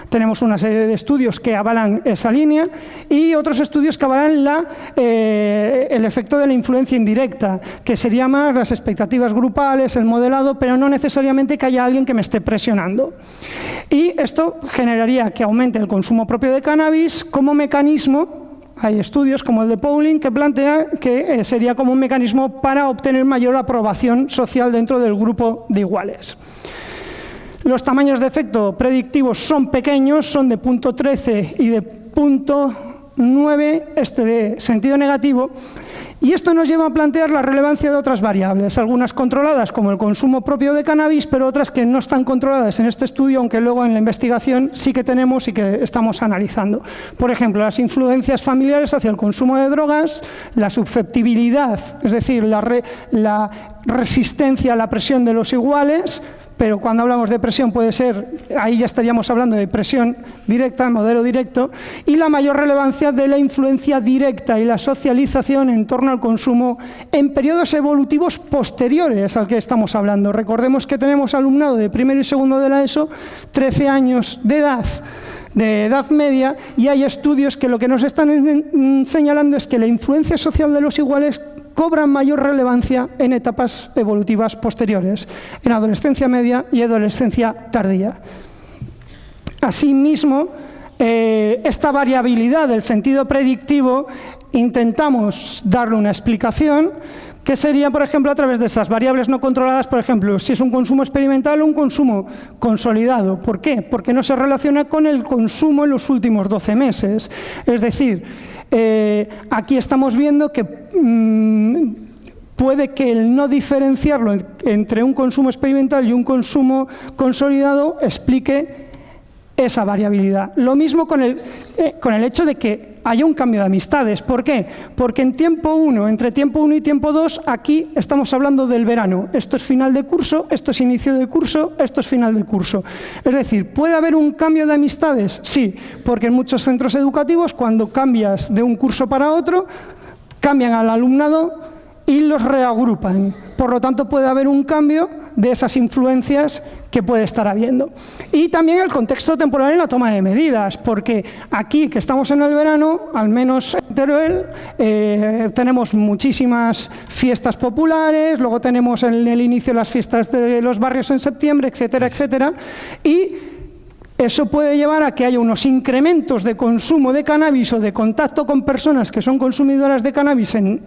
Tenemos una serie de estudios que avalan esa línea y otros estudios que avalan el efecto de la influencia indirecta, que sería más las expectativas grupales, el modelado, pero no necesariamente que haya alguien que me esté presionando. Y esto generaría que aumente el consumo propio de cannabis como mecanismo. Hay estudios como el de Pauling que plantea que sería como un mecanismo para obtener mayor aprobación social dentro del grupo de iguales. Los tamaños de efecto predictivos son pequeños, son de 0.13 y de 0.9, de sentido negativo, y esto nos lleva a plantear la relevancia de otras variables, algunas controladas como el consumo propio de cannabis, pero otras que no están controladas en este estudio, aunque luego en la investigación sí que tenemos y que estamos analizando. Por ejemplo, las influencias familiares hacia el consumo de drogas, la susceptibilidad, es decir, la resistencia a la presión de los iguales. Pero cuando hablamos de presión puede ser, ahí ya estaríamos hablando de presión directa, modelo directo, y la mayor relevancia de la influencia directa y la socialización en torno al consumo en periodos evolutivos posteriores al que estamos hablando. Recordemos que tenemos alumnado de primero y segundo de la ESO, 13 años de edad media, y hay estudios que lo que nos están señalando es que la influencia social de los iguales cobran mayor relevancia en etapas evolutivas posteriores, en adolescencia media y adolescencia tardía. Asimismo, esta variabilidad del sentido predictivo intentamos darle una explicación, que sería, por ejemplo, a través de esas variables no controladas, por ejemplo, si es un consumo experimental o un consumo consolidado. ¿Por qué? Porque no se relaciona con el consumo en los últimos 12 meses. Es decir, aquí estamos viendo que puede que el no diferenciarlo entre un consumo experimental y un consumo consolidado explique esa variabilidad. Lo mismo con el hecho de que haya un cambio de amistades. ¿Por qué? Porque entre tiempo 1 y tiempo 2, aquí estamos hablando del verano. Esto es final de curso, esto es inicio de curso, esto es final de curso. Es decir, ¿puede haber un cambio de amistades? Sí, porque en muchos centros educativos, cuando cambias de un curso para otro, cambian al alumnado y los reagrupan. Por lo tanto, puede haber un cambio de esas influencias que puede estar habiendo. Y también el contexto temporal en la toma de medidas, porque aquí, que estamos en el verano, al menos en Teruel, tenemos muchísimas fiestas populares, luego tenemos en el inicio las fiestas de los barrios en septiembre, etcétera, etcétera, y eso puede llevar a que haya unos incrementos de consumo de cannabis o de contacto con personas que son consumidoras de cannabis en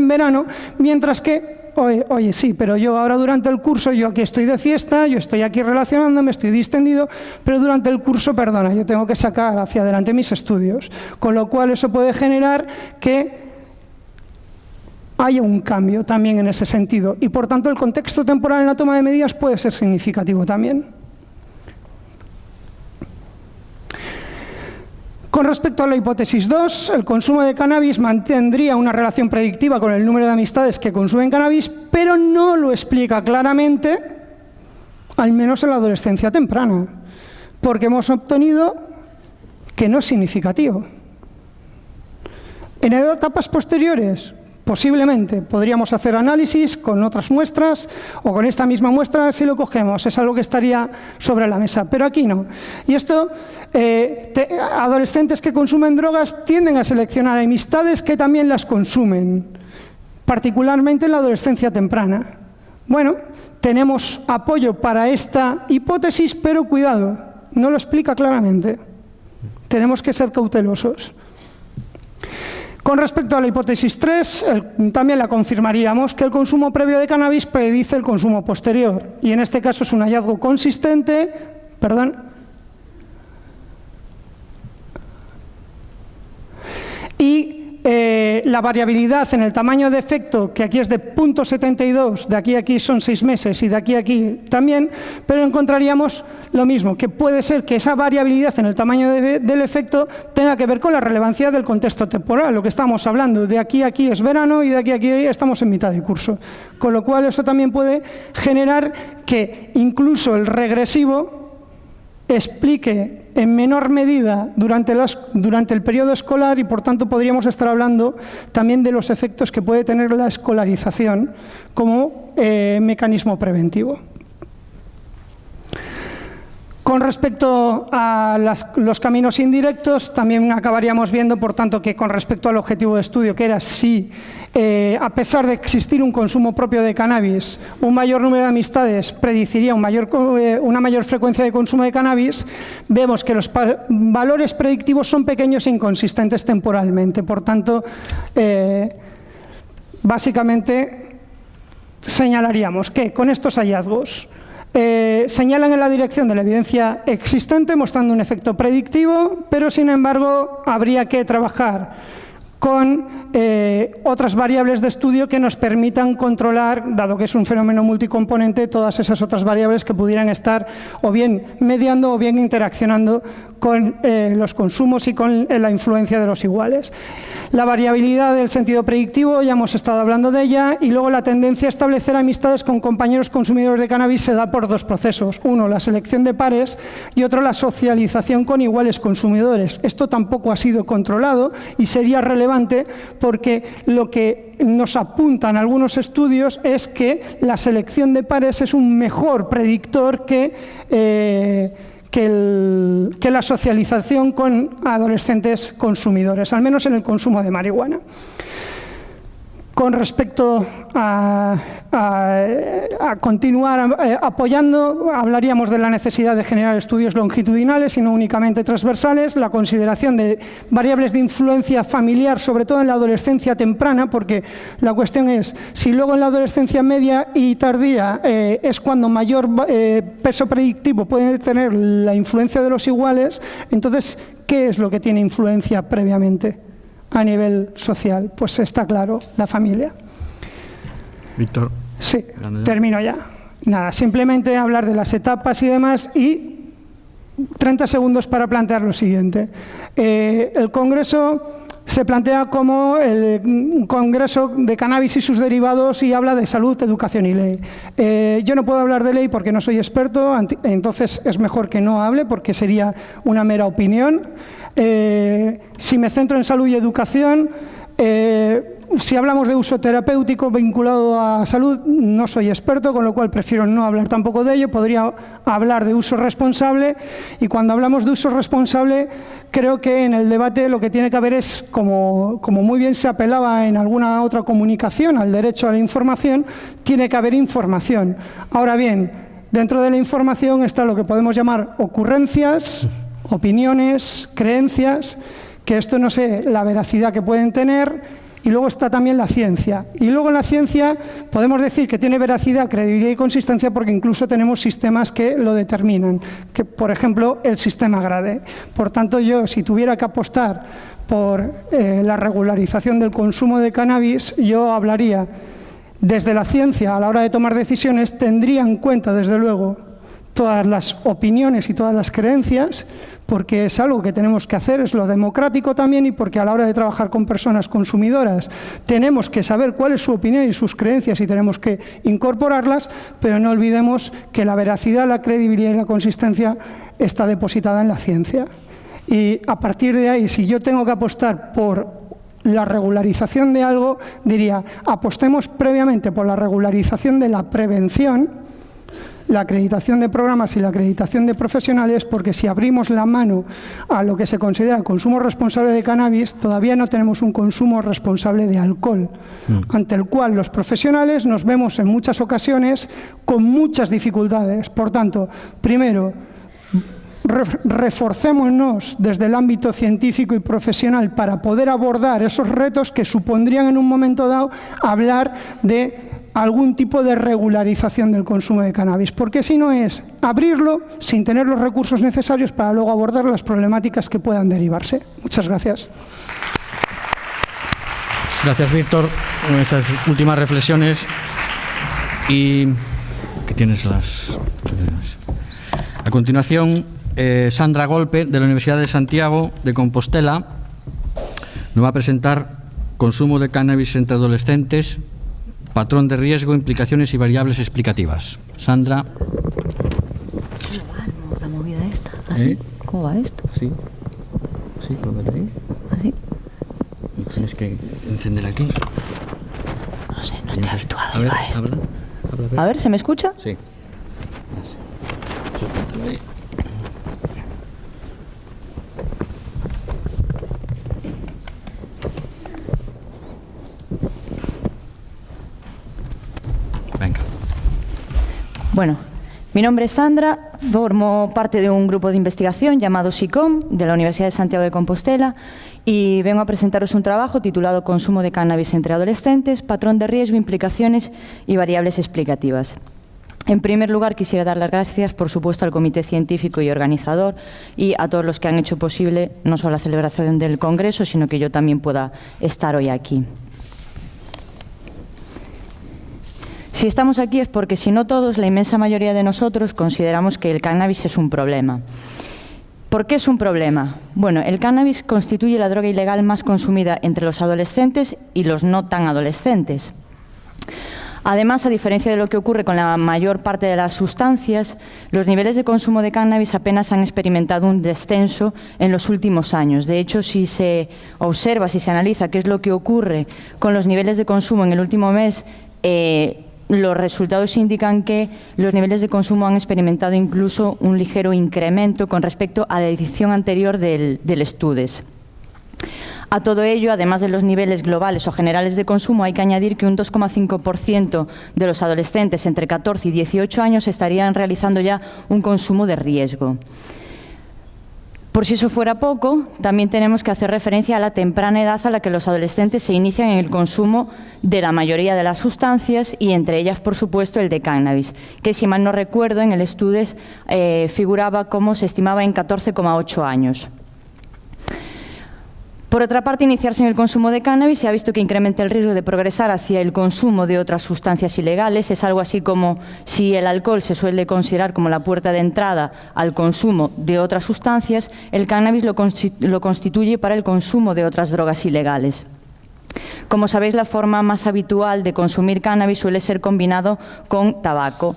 verano, mientras que, oye, sí, pero yo ahora durante el curso, yo aquí estoy de fiesta, yo estoy aquí relacionándome, estoy distendido, pero durante el curso, perdona, yo tengo que sacar hacia adelante mis estudios. Con lo cual eso puede generar que haya un cambio también en ese sentido. Y por tanto el contexto temporal en la toma de medidas puede ser significativo también. Con respecto a la hipótesis 2, el consumo de cannabis mantendría una relación predictiva con el número de amistades que consumen cannabis, pero no lo explica claramente, al menos en la adolescencia temprana, porque hemos obtenido que no es significativo. En etapas posteriores, posiblemente podríamos hacer análisis con otras muestras o con esta misma muestra si lo cogemos, es algo que estaría sobre la mesa, pero aquí no. Y esto, adolescentes que consumen drogas tienden a seleccionar amistades que también las consumen, particularmente en la adolescencia temprana. Bueno, tenemos apoyo para esta hipótesis, pero cuidado, no lo explica claramente. Tenemos que ser cautelosos. Con respecto a la hipótesis 3, también la confirmaríamos, que el consumo previo de cannabis predice el consumo posterior. Y en este caso es un hallazgo consistente, y la variabilidad en el tamaño de efecto, que aquí es de 0.72, de aquí a aquí son 6 meses y de aquí a aquí también, pero encontraríamos lo mismo, que puede ser que esa variabilidad en el tamaño del efecto tenga que ver con la relevancia del contexto temporal, lo que estamos hablando. De aquí a aquí es verano y de aquí a aquí estamos en mitad de curso. Con lo cual eso también puede generar que incluso el regresivo explique en menor medida durante el periodo escolar y, por tanto, podríamos estar hablando también de los efectos que puede tener la escolarización como mecanismo preventivo. Con respecto a los caminos indirectos, también acabaríamos viendo, por tanto, que con respecto al objetivo de estudio, que era si, a pesar de existir un consumo propio de cannabis, un mayor número de amistades prediciría una mayor frecuencia de consumo de cannabis, vemos que los valores predictivos son pequeños e inconsistentes temporalmente. Por tanto, básicamente, señalaríamos que con estos hallazgos señalan en la dirección de la evidencia existente, mostrando un efecto predictivo, pero sin embargo habría que trabajar con otras variables de estudio que nos permitan controlar, dado que es un fenómeno multicomponente, todas esas otras variables que pudieran estar o bien mediando o bien interaccionando con los consumos y con la influencia de los iguales. La variabilidad del sentido predictivo, ya hemos estado hablando de ella, y luego la tendencia a establecer amistades con compañeros consumidores de cannabis se da por dos procesos. Uno, la selección de pares, y otro, la socialización con iguales consumidores. Esto tampoco ha sido controlado y sería relevante porque lo que nos apuntan algunos estudios es que la selección de pares es un mejor predictor que la socialización con adolescentes consumidores, al menos en el consumo de marihuana. Con respecto a continuar apoyando, hablaríamos de la necesidad de generar estudios longitudinales y no únicamente transversales, la consideración de variables de influencia familiar, sobre todo en la adolescencia temprana, porque la cuestión es, si luego en la adolescencia media y tardía es cuando mayor peso predictivo puede tener la influencia de los iguales, entonces, ¿qué es lo que tiene influencia previamente a nivel social? Pues está claro, la familia. Víctor. Sí, termino ya. Nada, simplemente hablar de las etapas y demás y 30 segundos para plantear lo siguiente. El Congreso se plantea como el Congreso de Cannabis y sus derivados y habla de salud, educación y ley. Yo no puedo hablar de ley porque no soy experto, entonces es mejor que no hable porque sería una mera opinión. Si me centro en salud y educación, si hablamos de uso terapéutico vinculado a salud, no soy experto, con lo cual prefiero no hablar tampoco de ello. Podría hablar de uso responsable y cuando hablamos de uso responsable, creo que en el debate lo que tiene que haber es, como muy bien se apelaba en alguna otra comunicación, al derecho a la información, tiene que haber información. Ahora bien, dentro de la información está lo que podemos llamar ocurrencias, opiniones, creencias, que esto no sé la veracidad que pueden tener, y luego está también la ciencia. Y luego en la ciencia podemos decir que tiene veracidad, credibilidad y consistencia porque incluso tenemos sistemas que lo determinan, que por ejemplo el sistema GRADE. Por tanto, yo si tuviera que apostar por la regularización del consumo de cannabis, yo hablaría desde la ciencia a la hora de tomar decisiones, tendría en cuenta desde luego todas las opiniones y todas las creencias, porque es algo que tenemos que hacer, es lo democrático también, y porque a la hora de trabajar con personas consumidoras tenemos que saber cuál es su opinión y sus creencias y tenemos que incorporarlas, pero no olvidemos que la veracidad, la credibilidad y la consistencia está depositada en la ciencia. Y a partir de ahí, si yo tengo que apostar por la regularización de algo, diría, apostemos previamente por la regularización de la prevención, la acreditación de programas y la acreditación de profesionales, porque si abrimos la mano a lo que se considera el consumo responsable de cannabis, todavía no tenemos un consumo responsable de alcohol, ante el cual los profesionales nos vemos en muchas ocasiones con muchas dificultades. Por tanto, primero, reforcémonos desde el ámbito científico y profesional para poder abordar esos retos que supondrían en un momento dado hablar de algún tipo de regularización del consumo de cannabis, porque si no es abrirlo sin tener los recursos necesarios para luego abordar las problemáticas que puedan derivarse. Muchas gracias. Gracias, Víctor, con estas últimas reflexiones. Y que tienes las... A continuación, Sandra Golpe, de la Universidad de Santiago de Compostela, nos va a presentar consumo de cannabis entre adolescentes, patrón de riesgo, implicaciones y variables explicativas. Sandra. La movida esta, así. ¿Cómo va esto? Así. Así, colócate ahí. Así. Y tienes que encender aquí. No sé, no estoy habituado A ver, a esto. habla. A ver, ¿se me escucha? Sí. Así. Suéltalo ahí. Venga. Bueno, mi nombre es Sandra, formo parte de un grupo de investigación llamado SICOM de la Universidad de Santiago de Compostela y vengo a presentaros un trabajo titulado Consumo de cannabis entre adolescentes, patrón de riesgo, implicaciones y variables explicativas. En primer lugar, quisiera dar las gracias, por supuesto, al comité científico y organizador y a todos los que han hecho posible no solo la celebración del Congreso, sino que yo también pueda estar hoy aquí. Si estamos aquí es porque, si no todos, la inmensa mayoría de nosotros consideramos que el cannabis es un problema. ¿Por qué es un problema? Bueno, el cannabis constituye la droga ilegal más consumida entre los adolescentes y los no tan adolescentes. Además, a diferencia de lo que ocurre con la mayor parte de las sustancias, los niveles de consumo de cannabis apenas han experimentado un descenso en los últimos años. De hecho, si se observa, si se analiza qué es lo que ocurre con los niveles de consumo en el último mes, los resultados indican que los niveles de consumo han experimentado incluso un ligero incremento con respecto a la edición anterior del Studes. A todo ello, además de los niveles globales o generales de consumo, hay que añadir que un 2,5% de los adolescentes entre 14 y 18 años estarían realizando ya un consumo de riesgo. Por si eso fuera poco, también tenemos que hacer referencia a la temprana edad a la que los adolescentes se inician en el consumo de la mayoría de las sustancias y entre ellas, por supuesto, el de cannabis, que, si mal no recuerdo, en el Studes figuraba como se estimaba en 14,8 años. Por otra parte, iniciarse en el consumo de cannabis se ha visto que incrementa el riesgo de progresar hacia el consumo de otras sustancias ilegales. Es algo así como si el alcohol se suele considerar como la puerta de entrada al consumo de otras sustancias, el cannabis lo constituye para el consumo de otras drogas ilegales. Como sabéis, la forma más habitual de consumir cannabis suele ser combinado con tabaco.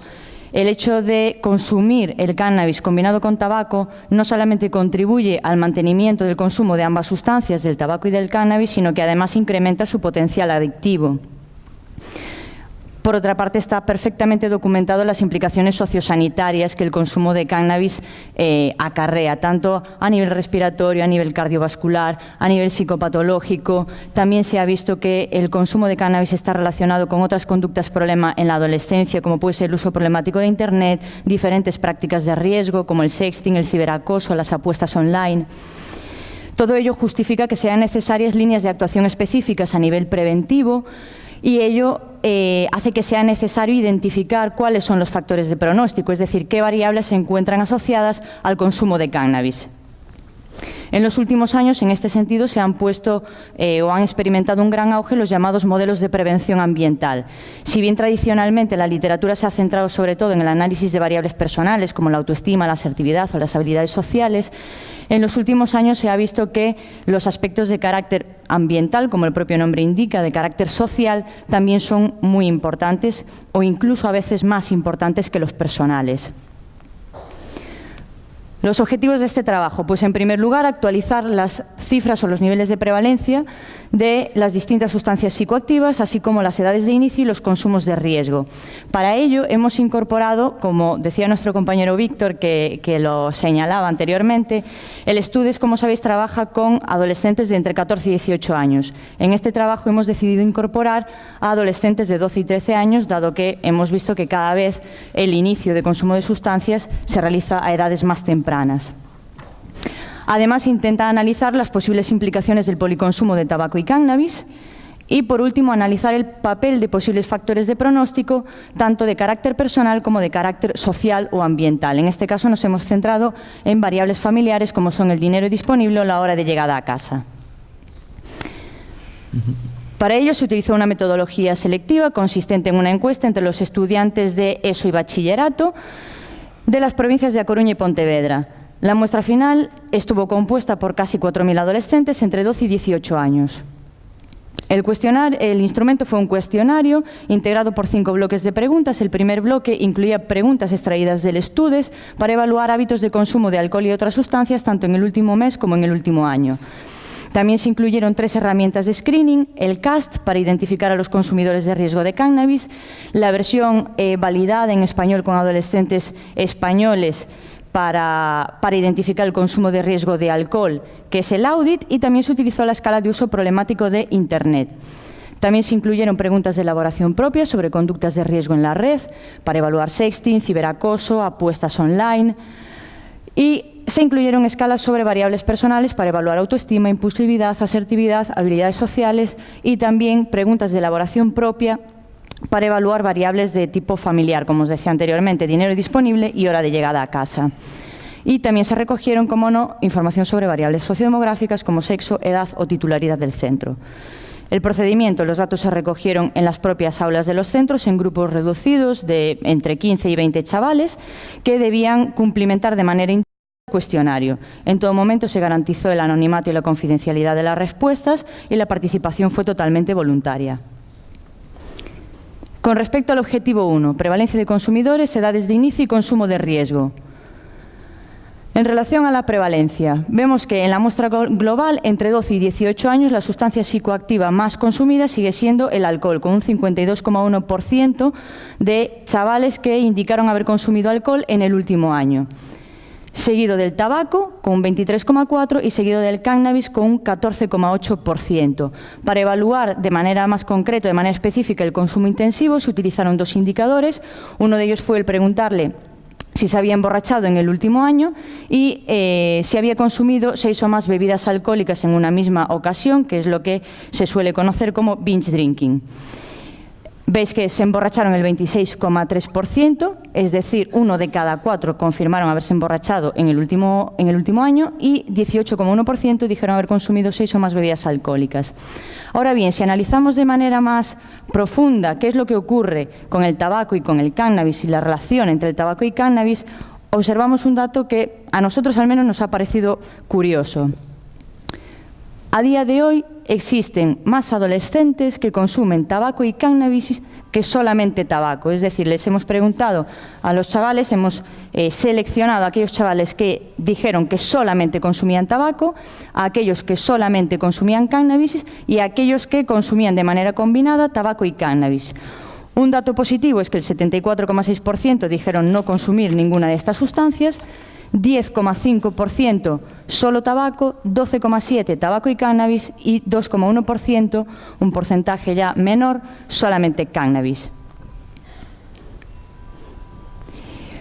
El hecho de consumir el cannabis combinado con tabaco no solamente contribuye al mantenimiento del consumo de ambas sustancias, del tabaco y del cannabis, sino que además incrementa su potencial adictivo. Por otra parte, está perfectamente documentado las implicaciones sociosanitarias que el consumo de cannabis acarrea, tanto a nivel respiratorio, a nivel cardiovascular, a nivel psicopatológico. También se ha visto que el consumo de cannabis está relacionado con otras conductas problema en la adolescencia, como puede ser el uso problemático de Internet, diferentes prácticas de riesgo, como el sexting, el ciberacoso, las apuestas online. Todo ello justifica que sean necesarias líneas de actuación específicas a nivel preventivo, y ello hace que sea necesario identificar cuáles son los factores de pronóstico, es decir, qué variables se encuentran asociadas al consumo de cannabis. En los últimos años, en este sentido, se han puesto o han experimentado un gran auge los llamados modelos de prevención ambiental. Si bien tradicionalmente la literatura se ha centrado sobre todo en el análisis de variables personales, como la autoestima, la asertividad o las habilidades sociales, en los últimos años se ha visto que los aspectos de carácter ambiental, como el propio nombre indica, de carácter social, también son muy importantes o incluso a veces más importantes que los personales. Los objetivos de este trabajo, pues en primer lugar, actualizar las cifras o los niveles de prevalencia de las distintas sustancias psicoactivas, así como las edades de inicio y los consumos de riesgo. Para ello hemos incorporado, como decía nuestro compañero Víctor, que lo señalaba anteriormente, el Studes, como sabéis, trabaja con adolescentes de entre 14 y 18 años. En este trabajo hemos decidido incorporar a adolescentes de 12 y 13 años, dado que hemos visto que cada vez el inicio de consumo de sustancias se realiza a edades más tempranas. Además, intenta analizar las posibles implicaciones del policonsumo de tabaco y cannabis y, por último, analizar el papel de posibles factores de pronóstico, tanto de carácter personal como de carácter social o ambiental. En este caso nos hemos centrado en variables familiares como son el dinero disponible o la hora de llegada a casa. Para ello se utilizó una metodología selectiva consistente en una encuesta entre los estudiantes de ESO y bachillerato de las provincias de A Coruña y Pontevedra. La muestra final estuvo compuesta por casi 4.000 adolescentes entre 12 y 18 años. El instrumento fue un cuestionario integrado por 5 bloques de preguntas. El primer bloque incluía preguntas extraídas del Estudes para evaluar hábitos de consumo de alcohol y otras sustancias tanto en el último mes como en el último año. También se incluyeron 3 herramientas de screening, el CAST para identificar a los consumidores de riesgo de cannabis, la versión validada en español con adolescentes españoles para identificar el consumo de riesgo de alcohol, que es el audit, y también se utilizó la escala de uso problemático de Internet. También se incluyeron preguntas de elaboración propia sobre conductas de riesgo en la red, para evaluar sexting, ciberacoso, apuestas online, y se incluyeron escalas sobre variables personales para evaluar autoestima, impulsividad, asertividad, habilidades sociales, y también preguntas de elaboración propia para evaluar variables de tipo familiar, como os decía anteriormente, dinero disponible y hora de llegada a casa. Y también se recogieron, como no, información sobre variables sociodemográficas como sexo, edad o titularidad del centro. El procedimiento, los datos se recogieron en las propias aulas de los centros en grupos reducidos de entre 15 y 20 chavales que debían cumplimentar de manera íntegra el cuestionario. En todo momento se garantizó el anonimato y la confidencialidad de las respuestas y la participación fue totalmente voluntaria. Con respecto al objetivo 1, prevalencia de consumidores, edades de inicio y consumo de riesgo. En relación a la prevalencia, vemos que en la muestra global, entre 12 y 18 años, la sustancia psicoactiva más consumida sigue siendo el alcohol, con un 52,1% de chavales que indicaron haber consumido alcohol en el último año. Seguido del tabaco, con un 23,4%, y seguido del cannabis, con un 14,8%. Para evaluar de manera más concreta, de manera específica, el consumo intensivo, se utilizaron 2 indicadores. Uno de ellos fue el preguntarle si se había emborrachado en el último año y si había consumido 6 o más bebidas alcohólicas en una misma ocasión, que es lo que se suele conocer como binge drinking. Veis que se emborracharon el 26,3%, es decir, 1 de cada 4 confirmaron haberse emborrachado en el último año y 18,1% dijeron haber consumido 6 o más bebidas alcohólicas. Ahora bien, si analizamos de manera más profunda qué es lo que ocurre con el tabaco y con el cannabis y la relación entre el tabaco y cannabis, observamos un dato que a nosotros al menos nos ha parecido curioso. A día de hoy existen más adolescentes que consumen tabaco y cannabis que solamente tabaco. Es decir, les hemos preguntado a los chavales, hemos seleccionado a aquellos chavales que dijeron que solamente consumían tabaco, a aquellos que solamente consumían cannabis y a aquellos que consumían de manera combinada tabaco y cannabis. Un dato positivo es que el 74,6% dijeron no consumir ninguna de estas sustancias, 10,5% solo tabaco, 12,7% tabaco y cannabis y 2,1%, un porcentaje ya menor, solamente cannabis.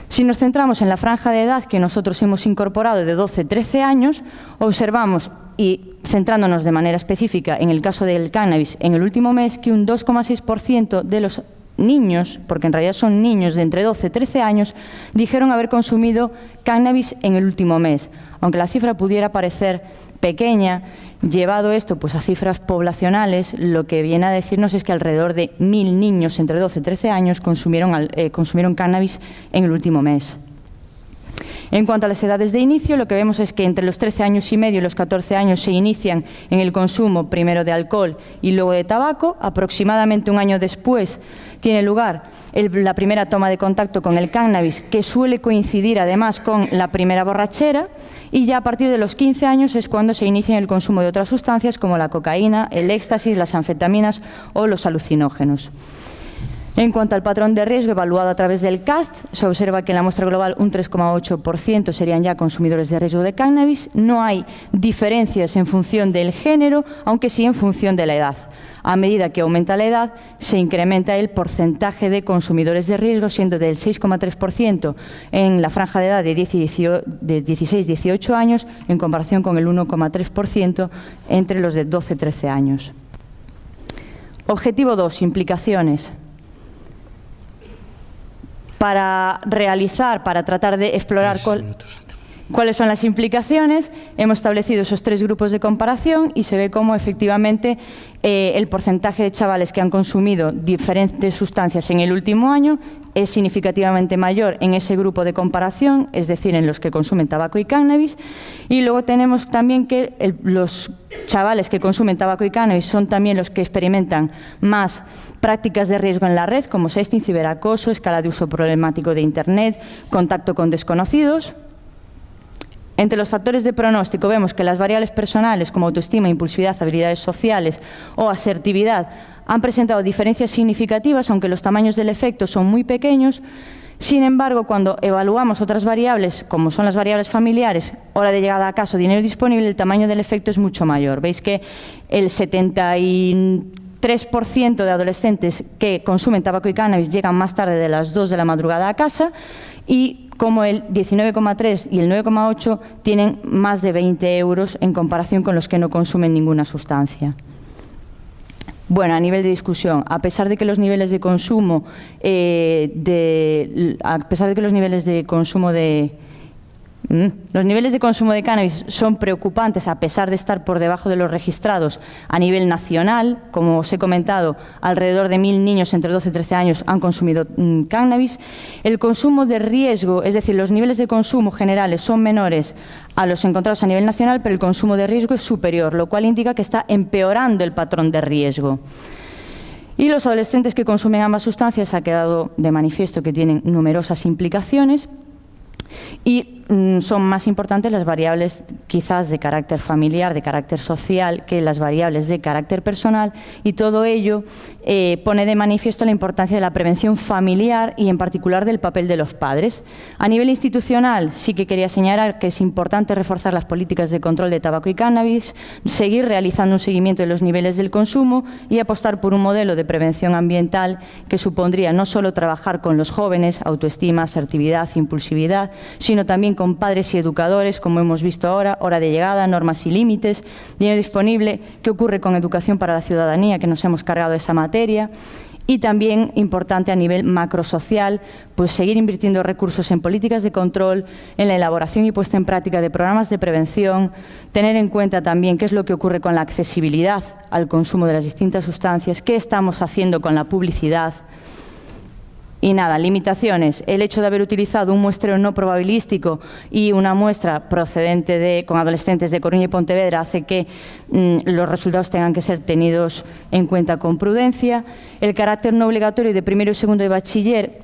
Si nos centramos en la franja de edad que nosotros hemos incorporado de 12-13 años, observamos, y centrándonos de manera específica en el caso del cannabis en el último mes, que un 2,6% de los niños, porque en realidad son niños de entre 12 y 13 años, dijeron haber consumido cannabis en el último mes. Aunque la cifra pudiera parecer pequeña, llevado esto pues a cifras poblacionales, lo que viene a decirnos es que alrededor de 1.000 niños entre 12 y 13 años consumieron cannabis en el último mes. En cuanto a las edades de inicio, lo que vemos es que entre los 13 años y medio y los 14 años se inician en el consumo primero de alcohol y luego de tabaco. Aproximadamente un año después tiene lugar la primera toma de contacto con el cannabis, que suele coincidir además con la primera borrachera, y ya a partir de los 15 años es cuando se inicia el consumo de otras sustancias como la cocaína, el éxtasis, las anfetaminas o los alucinógenos. En cuanto al patrón de riesgo evaluado a través del CAST, se observa que en la muestra global un 3,8% serían ya consumidores de riesgo de cannabis. No hay diferencias en función del género, aunque sí en función de la edad. A medida que aumenta la edad, se incrementa el porcentaje de consumidores de riesgo, siendo del 6,3% en la franja de edad de 16-18 años, en comparación con el 1,3% entre los de 12-13 años. Objetivo 2, implicaciones. Para tratar de explorar ¿Cuáles son las implicaciones? Hemos establecido esos 3 grupos de comparación y se ve cómo efectivamente el porcentaje de chavales que han consumido diferentes sustancias en el último año es significativamente mayor en ese grupo de comparación, es decir, en los que consumen tabaco y cannabis. Y luego tenemos también que los chavales que consumen tabaco y cannabis son también los que experimentan más prácticas de riesgo en la red, como sexting, ciberacoso, escala de uso problemático de Internet, contacto con desconocidos. Entre los factores de pronóstico vemos que las variables personales como autoestima, impulsividad, habilidades sociales o asertividad han presentado diferencias significativas, aunque los tamaños del efecto son muy pequeños. Sin embargo, cuando evaluamos otras variables, como son las variables familiares, hora de llegada a casa o dinero disponible, el tamaño del efecto es mucho mayor. Veis que el 73% de adolescentes que consumen tabaco y cannabis llegan más tarde de las 2 de la madrugada a casa, y como el 19,3 y el 9,8 tienen más de 20 euros en comparación con los que no consumen ninguna sustancia. Bueno, a nivel de discusión, a pesar de que los niveles de consumo los niveles de consumo de cannabis son preocupantes, a pesar de estar por debajo de los registrados a nivel nacional. Como os he comentado, alrededor de 1.000 niños entre 12 y 13 años han consumido cannabis. El consumo de riesgo, es decir, los niveles de consumo generales son menores a los encontrados a nivel nacional, pero el consumo de riesgo es superior, lo cual indica que está empeorando el patrón de riesgo. Y los adolescentes que consumen ambas sustancias ha quedado de manifiesto que tienen numerosas implicaciones. Y son más importantes las variables quizás de carácter familiar, de carácter social, que las variables de carácter personal, y todo ello pone de manifiesto la importancia de la prevención familiar y en particular del papel de los padres. A nivel institucional sí que quería señalar que es importante reforzar las políticas de control de tabaco y cannabis, seguir realizando un seguimiento de los niveles del consumo y apostar por un modelo de prevención ambiental que supondría no solo trabajar con los jóvenes, autoestima, asertividad, impulsividad, sino también con padres y educadores, como hemos visto ahora, hora de llegada, normas y límites, dinero disponible, qué ocurre con educación para la ciudadanía, que nos hemos cargado esa materia. Y también importante a nivel macrosocial, pues seguir invirtiendo recursos en políticas de control, en la elaboración y puesta en práctica de programas de prevención, tener en cuenta también qué es lo que ocurre con la accesibilidad al consumo de las distintas sustancias, qué estamos haciendo con la publicidad. Y nada, limitaciones. El hecho de haber utilizado un muestreo no probabilístico y una muestra procedente con adolescentes de Coruña y Pontevedra hace que los resultados tengan que ser tenidos en cuenta con prudencia. El carácter no obligatorio de primero y segundo de bachiller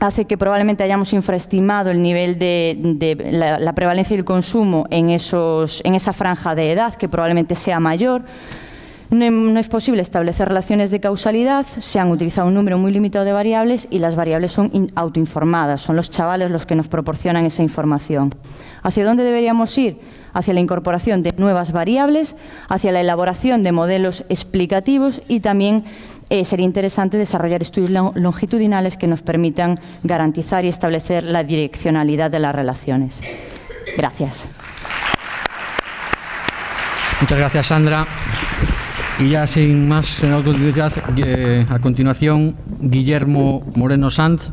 hace que probablemente hayamos infraestimado el nivel de la prevalencia del consumo en esa franja de edad, que probablemente sea mayor. No es posible establecer relaciones de causalidad, se han utilizado un número muy limitado de variables y las variables son autoinformadas, son los chavales los que nos proporcionan esa información. ¿Hacia dónde deberíamos ir? Hacia la incorporación de nuevas variables, hacia la elaboración de modelos explicativos y también sería interesante desarrollar estudios longitudinales que nos permitan garantizar y establecer la direccionalidad de las relaciones. Gracias. Muchas gracias, Sandra. Y ya sin más en autoridad, a continuación, Guillermo Moreno Sanz,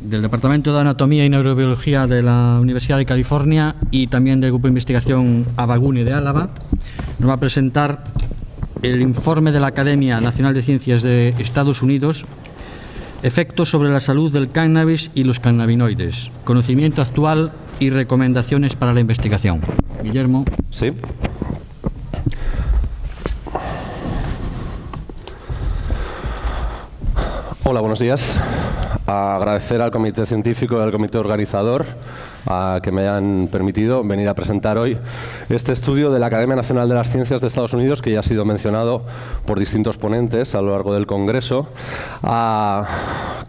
del Departamento de Anatomía y Neurobiología de la Universidad de California y también del Grupo de Investigación Abagune de Álava, nos va a presentar el informe de la Academia Nacional de Ciencias de Estados Unidos, Efectos sobre la salud del cannabis y los cannabinoides, conocimiento actual y recomendaciones para la investigación. Guillermo. Sí. Hola, buenos días. Agradecer al Comité Científico y al Comité Organizador que me hayan permitido venir a presentar hoy este estudio de la Academia Nacional de las Ciencias de Estados Unidos, que ya ha sido mencionado por distintos ponentes a lo largo del Congreso,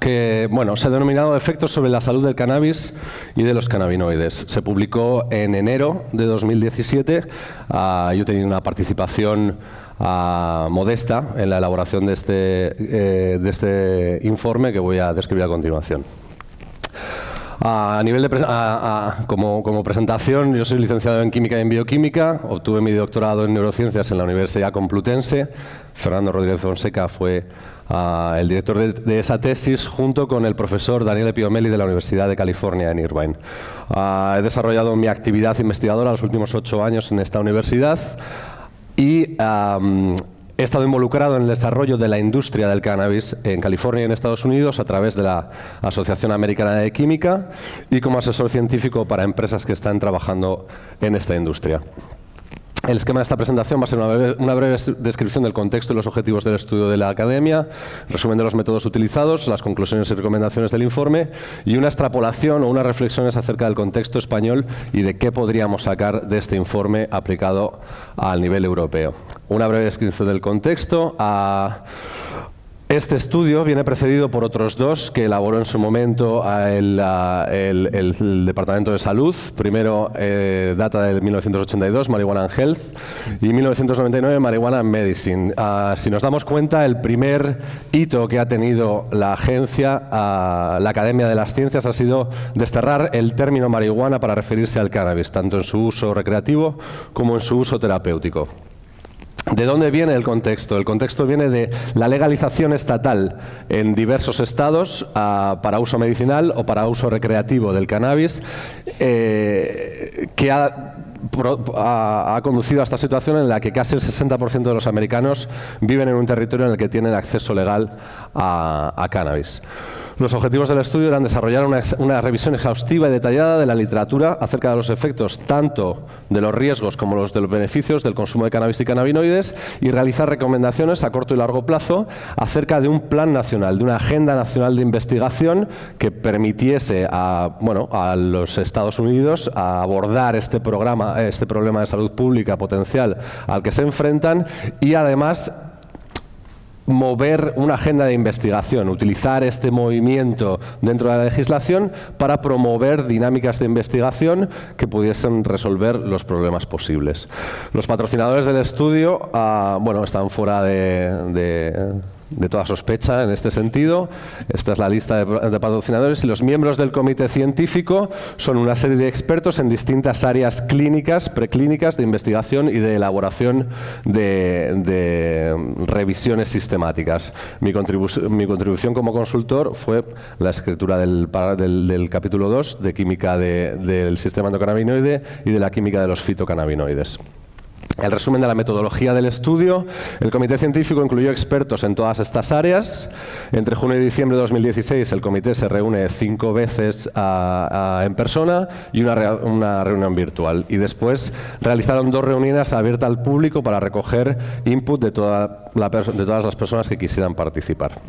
que se ha denominado Efectos sobre la salud del cannabis y de los cannabinoides. Se publicó en enero de 2017. Yo he tenido una participación modesta en la elaboración de este informe que voy a describir a continuación. Como presentación, yo soy licenciado en Química y en Bioquímica, obtuve mi doctorado en Neurociencias en la Universidad Complutense. Fernando Rodríguez Fonseca fue el director de esa tesis, junto con el profesor Daniele Piomelli de la Universidad de California en Irvine. He desarrollado mi actividad investigadora los últimos 8 años en esta universidad y he estado involucrado en el desarrollo de la industria del cannabis en California y en Estados Unidos a través de la Asociación Americana de Química y como asesor científico para empresas que están trabajando en esta industria. El esquema de esta presentación va a ser una breve descripción del contexto y los objetivos del estudio de la academia, resumen de los métodos utilizados, las conclusiones y recomendaciones del informe y una extrapolación o unas reflexiones acerca del contexto español y de qué podríamos sacar de este informe aplicado al nivel europeo. Una breve descripción del contexto. Este estudio viene precedido por otros 2 que elaboró en su momento el Departamento de Salud. Primero, data de 1982, Marijuana and Health, y 1999, Marijuana and Medicine. Si nos damos cuenta, el primer hito que ha tenido la agencia, la Academia de las Ciencias, ha sido desterrar el término marihuana para referirse al cannabis, tanto en su uso recreativo como en su uso terapéutico. ¿De dónde viene el contexto? El contexto viene de la legalización estatal en diversos estados para uso medicinal o para uso recreativo del cannabis, que ha conducido a esta situación en la que casi el 60% de los americanos viven en un territorio en el que tienen acceso legal a cannabis. Los objetivos del estudio eran desarrollar una revisión exhaustiva y detallada de la literatura acerca de los efectos tanto de los riesgos como de los beneficios del consumo de cannabis y cannabinoides y realizar recomendaciones a corto y largo plazo acerca de un plan nacional, de una agenda nacional de investigación que permitiese a los Estados Unidos a abordar este problema de salud pública potencial al que se enfrentan y además mover una agenda de investigación, utilizar este movimiento dentro de la legislación para promover dinámicas de investigación que pudiesen resolver los problemas posibles. Los patrocinadores del estudio están fuera de toda sospecha en este sentido. Esta es la lista de patrocinadores y los miembros del comité científico son una serie de expertos en distintas áreas clínicas, preclínicas, de investigación y de elaboración de revisiones sistemáticas. Mi contribución como consultor fue la escritura del capítulo 2 de química del sistema endocannabinoide y de la química de los fitocannabinoides. El resumen de la metodología del estudio: el comité científico incluyó expertos en todas estas áreas. Entre junio y diciembre de 2016 el comité se reúne 5 veces en persona y una reunión virtual. Y después realizaron 2 reuniones abiertas al público para recoger input de todas las personas que quisieran participar.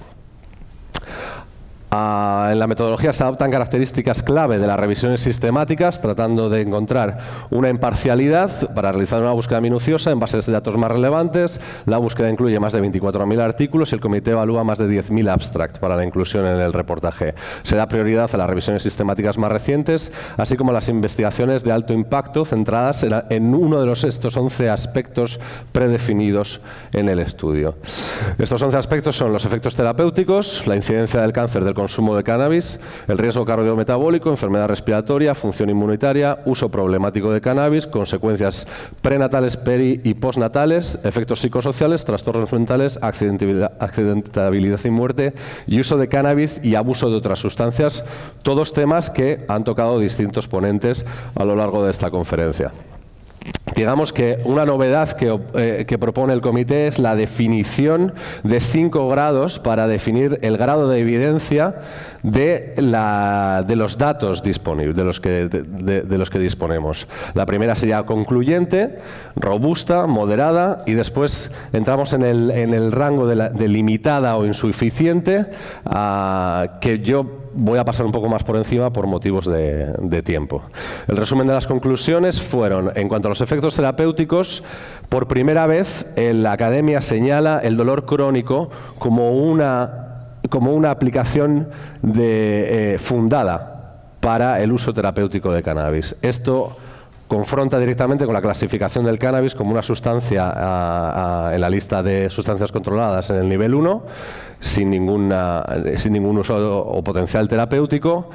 En la metodología se adoptan características clave de las revisiones sistemáticas, tratando de encontrar una imparcialidad para realizar una búsqueda minuciosa en bases de datos más relevantes. La búsqueda incluye más de 24.000 artículos y el comité evalúa más de 10.000 abstracts para la inclusión en el reportaje. Se da prioridad a las revisiones sistemáticas más recientes, así como a las investigaciones de alto impacto centradas en uno de estos 11 aspectos predefinidos en el estudio. Estos 11 aspectos son los efectos terapéuticos, la incidencia del cáncer del consumo de cannabis, el riesgo cardiometabólico, enfermedad respiratoria, función inmunitaria, uso problemático de cannabis, consecuencias prenatales, peri y postnatales, efectos psicosociales, trastornos mentales, accidentabilidad y muerte, y uso de cannabis y abuso de otras sustancias, todos temas que han tocado distintos ponentes a lo largo de esta conferencia. Digamos que una novedad que propone el comité es la definición de 5 grados para definir el grado de evidencia de los datos disponibles, de los que disponemos. La primera sería concluyente, robusta, moderada, y después entramos en el rango de limitada o insuficiente, que yo voy a pasar un poco más por encima por motivos de tiempo. El resumen de las conclusiones fueron: en cuanto a los efectos terapéuticos, por primera vez la academia señala el dolor crónico como una aplicación fundada para el uso terapéutico de cannabis. Esto confronta directamente con la clasificación del cannabis como una sustancia en la lista de sustancias controladas en el nivel 1, sin ningún uso o potencial terapéutico,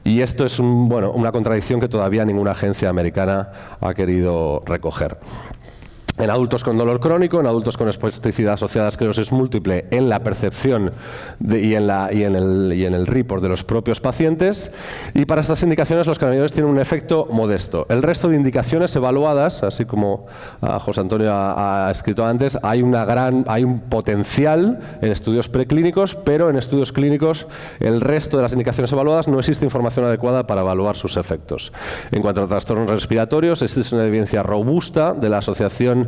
y esto es una contradicción que todavía ninguna agencia americana ha querido recoger. En adultos con dolor crónico, en adultos con espasticidad asociada a esclerosis múltiple, en la percepción y en el report de los propios pacientes. Y para estas indicaciones los cannabinoides tienen un efecto modesto. El resto de indicaciones evaluadas, así como José Antonio ha escrito antes, hay un potencial en estudios preclínicos, pero en estudios clínicos el resto de las indicaciones evaluadas no existe información adecuada para evaluar sus efectos. En cuanto a trastornos respiratorios, existe una evidencia robusta de la asociación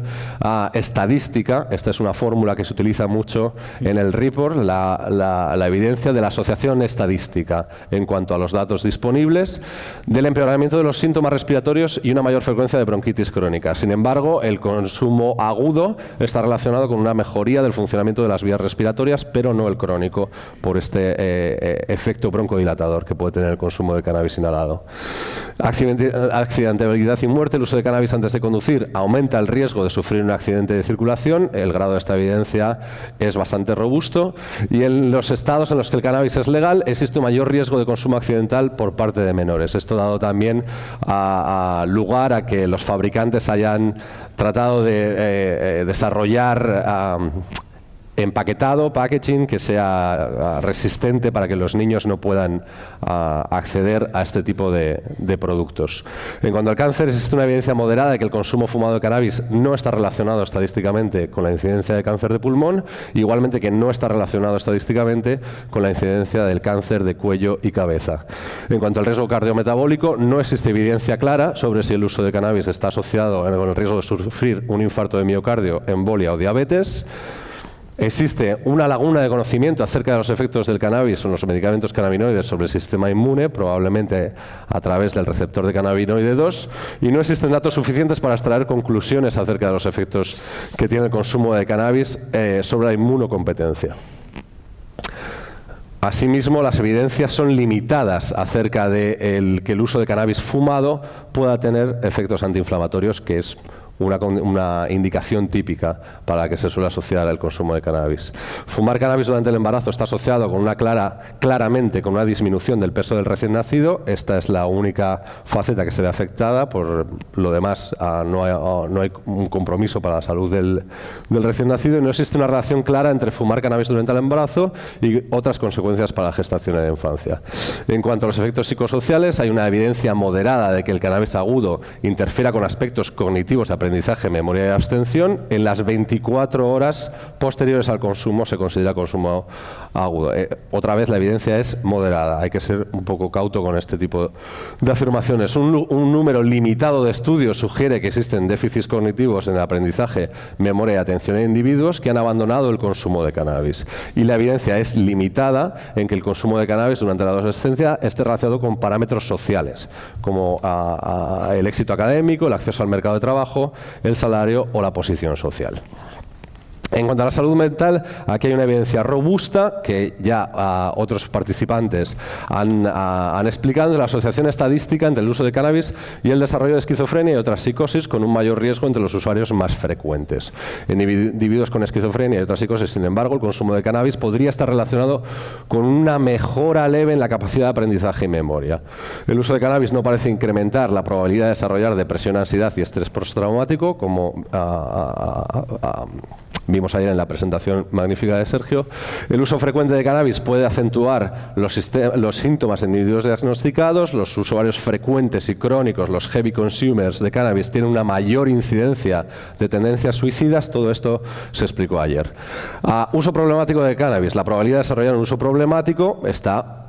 estadística. Esta es una fórmula que se utiliza mucho en el report, la evidencia de la asociación estadística en cuanto a los datos disponibles del empeoramiento de los síntomas respiratorios y una mayor frecuencia de bronquitis crónica. Sin embargo, el consumo agudo está relacionado con una mejoría del funcionamiento de las vías respiratorias, pero no el crónico, por este efecto broncodilatador que puede tener el consumo de cannabis inhalado. Accidentabilidad y muerte. El uso de cannabis antes de conducir aumenta el riesgo de sufrir un accidente de circulación. El grado de esta evidencia es bastante robusto, y en los estados en los que el cannabis es legal existe un mayor riesgo de consumo accidental por parte de menores. Esto ha dado también lugar a que los fabricantes hayan tratado de desarrollar empaquetado, packaging, que sea resistente para que los niños no puedan acceder a este tipo de productos. En cuanto al cáncer, existe una evidencia moderada de que el consumo fumado de cannabis no está relacionado estadísticamente con la incidencia de cáncer de pulmón, igualmente que no está relacionado estadísticamente con la incidencia del cáncer de cuello y cabeza. En cuanto al riesgo cardiometabólico, no existe evidencia clara sobre si el uso de cannabis está asociado con el riesgo de sufrir un infarto de miocardio, embolia o diabetes. Existe una laguna de conocimiento acerca de los efectos del cannabis o los medicamentos cannabinoides sobre el sistema inmune, probablemente a través del receptor de cannabinoide 2, y no existen datos suficientes para extraer conclusiones acerca de los efectos que tiene el consumo de cannabis sobre la inmunocompetencia. Asimismo, las evidencias son limitadas acerca de que el uso de cannabis fumado pueda tener efectos antiinflamatorios, que es una indicación típica para la que se suele asociar el consumo de cannabis. Fumar cannabis durante el embarazo está asociado con claramente con una disminución del peso del recién nacido. Esta es la única faceta que se ve afectada. Por lo demás, no hay un compromiso para la salud del recién nacido, y no existe una relación clara entre fumar cannabis durante el embarazo y otras consecuencias para la gestación y la infancia. En cuanto a los efectos psicosociales, hay una evidencia moderada de que el cannabis agudo interfiera con aspectos cognitivos de aprendizaje, memoria y abstención. En las 24 horas posteriores al consumo se considera consumo agudo. Otra vez, la evidencia es moderada. Hay que ser un poco cauto con este tipo de afirmaciones. Un número limitado de estudios sugiere que existen déficits cognitivos en el aprendizaje, memoria y atención en individuos que han abandonado el consumo de cannabis. Y la evidencia es limitada en que el consumo de cannabis durante la adolescencia esté relacionado con parámetros sociales, como el éxito académico, el acceso al mercado de trabajo, el salario o la posición social. En cuanto a la salud mental, aquí hay una evidencia robusta que ya otros participantes han explicado, de la asociación estadística entre el uso de cannabis y el desarrollo de esquizofrenia y otras psicosis, con un mayor riesgo entre los usuarios más frecuentes. En individuos con esquizofrenia y otras psicosis, sin embargo, el consumo de cannabis podría estar relacionado con una mejora leve en la capacidad de aprendizaje y memoria. El uso de cannabis no parece incrementar la probabilidad de desarrollar depresión, ansiedad y estrés postraumático, como vimos ayer en la presentación magnífica de Sergio. El uso frecuente de cannabis puede acentuar los síntomas en individuos diagnosticados. Los usuarios frecuentes y crónicos, los heavy consumers de cannabis, tienen una mayor incidencia de tendencias suicidas. Todo esto se explicó ayer. Uso problemático de cannabis. La probabilidad de desarrollar un uso problemático está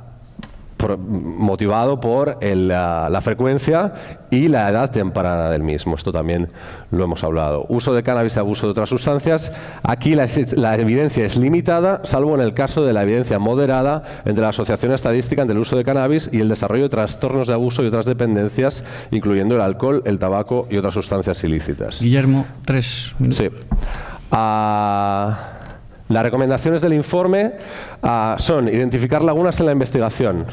motivado por la frecuencia y la edad temprana del mismo. Esto también lo hemos hablado. Uso de cannabis y abuso de otras sustancias. Aquí la evidencia es limitada, salvo en el caso de la evidencia moderada entre la asociación estadística entre el uso de cannabis y el desarrollo de trastornos de abuso y otras dependencias, incluyendo el alcohol, el tabaco y otras sustancias ilícitas. Guillermo, 3 minutos. Sí. Las recomendaciones del informe son identificar lagunas en la investigación,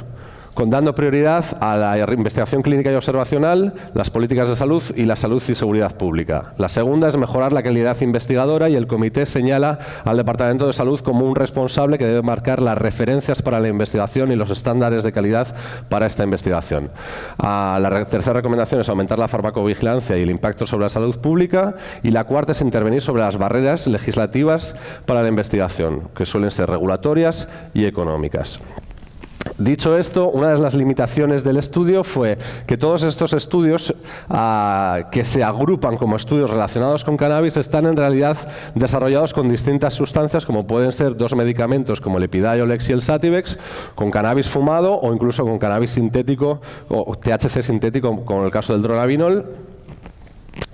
dando prioridad a la investigación clínica y observacional, las políticas de salud y la salud y seguridad pública. La segunda es mejorar la calidad investigadora, y el comité señala al Departamento de Salud como un responsable que debe marcar las referencias para la investigación y los estándares de calidad para esta investigación. La tercera recomendación es aumentar la farmacovigilancia y el impacto sobre la salud pública, y la cuarta es intervenir sobre las barreras legislativas para la investigación, que suelen ser regulatorias y económicas. Dicho esto, una de las limitaciones del estudio fue que todos estos estudios que se agrupan como estudios relacionados con cannabis están en realidad desarrollados con distintas sustancias, como pueden ser dos medicamentos como el Epidiolex y el Sativex, con cannabis fumado o incluso con cannabis sintético o THC sintético, como en el caso del Dronabinol.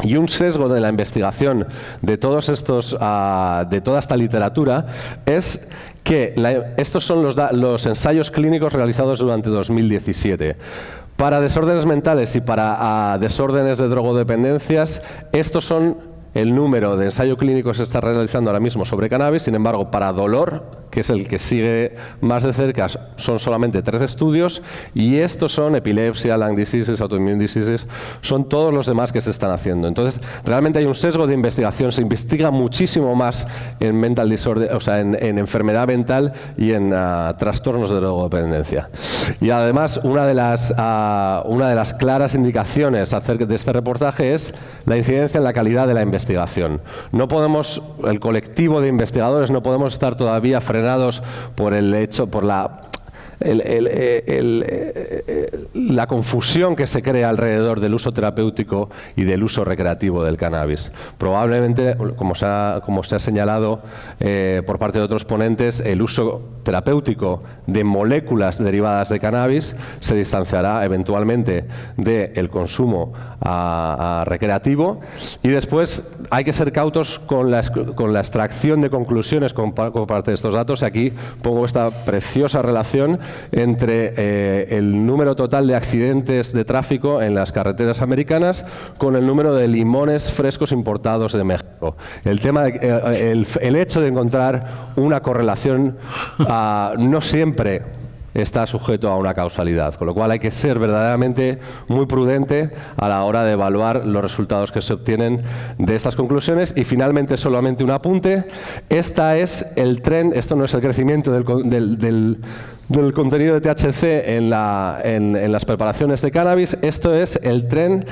Y un sesgo de la investigación de todos estos, de toda esta literatura es que estos son los ensayos clínicos realizados durante 2017. Para desórdenes mentales y para desórdenes de drogodependencias, estos son el número de ensayo clínico que se está realizando ahora mismo sobre cannabis. Sin embargo, para dolor, que es el que sigue más de cerca, son solamente 13 estudios, y estos son epilepsia, lung diseases, autoimmune diseases, son todos los demás que se están haciendo. Entonces, realmente hay un sesgo de investigación, se investiga muchísimo más en mental disorder, o sea, en enfermedad mental y en trastornos de drogodependencia. Y además, una de las claras indicaciones acerca de este reportaje es la incidencia en la calidad de la investigación. No podemos, el colectivo de investigadores, no podemos estar todavía frenados por el hecho, por la confusión que se crea alrededor del uso terapéutico y del uso recreativo del cannabis. Probablemente, como se ha señalado por parte de otros ponentes, el uso terapéutico de moléculas derivadas de cannabis se distanciará eventualmente del consumo recreativo, y después hay que ser cautos con la extracción de conclusiones con parte de estos datos. Aquí pongo esta preciosa relación entre el número total de accidentes de tráfico en las carreteras americanas con el número de limones frescos importados de México. El hecho de encontrar una correlación no siempre está sujeto a una causalidad, con lo cual hay que ser verdaderamente muy prudente a la hora de evaluar los resultados que se obtienen de estas conclusiones. Y finalmente, solamente un apunte: esto no es el crecimiento del contenido de THC en las preparaciones de cannabis, esto es el tren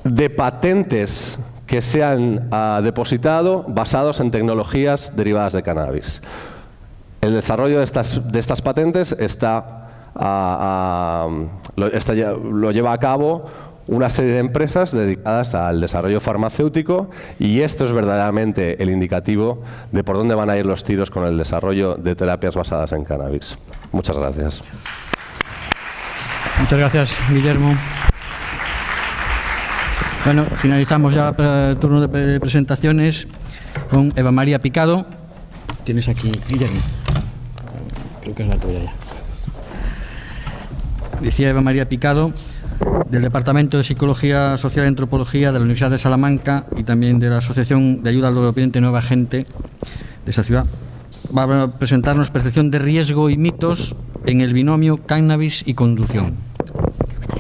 de patentes que se han depositado basados en tecnologías derivadas de cannabis. El desarrollo de estas patentes lo lleva a cabo una serie de empresas dedicadas al desarrollo farmacéutico, y esto es verdaderamente el indicativo de por dónde van a ir los tiros con el desarrollo de terapias basadas en cannabis. Muchas gracias. Muchas gracias, Guillermo. Bueno, finalizamos ya el turno de presentaciones con Eva María Picado. Tienes aquí, Guillermo. Creo que es la tuya ya. Decía Eva María Picado, del Departamento de Psicología Social y Antropología de la Universidad de Salamanca y también de la Asociación de Ayuda al Drogodependiente Nueva Gente de esa ciudad. Va a presentarnos percepción de riesgo y mitos en el binomio cannabis y conducción.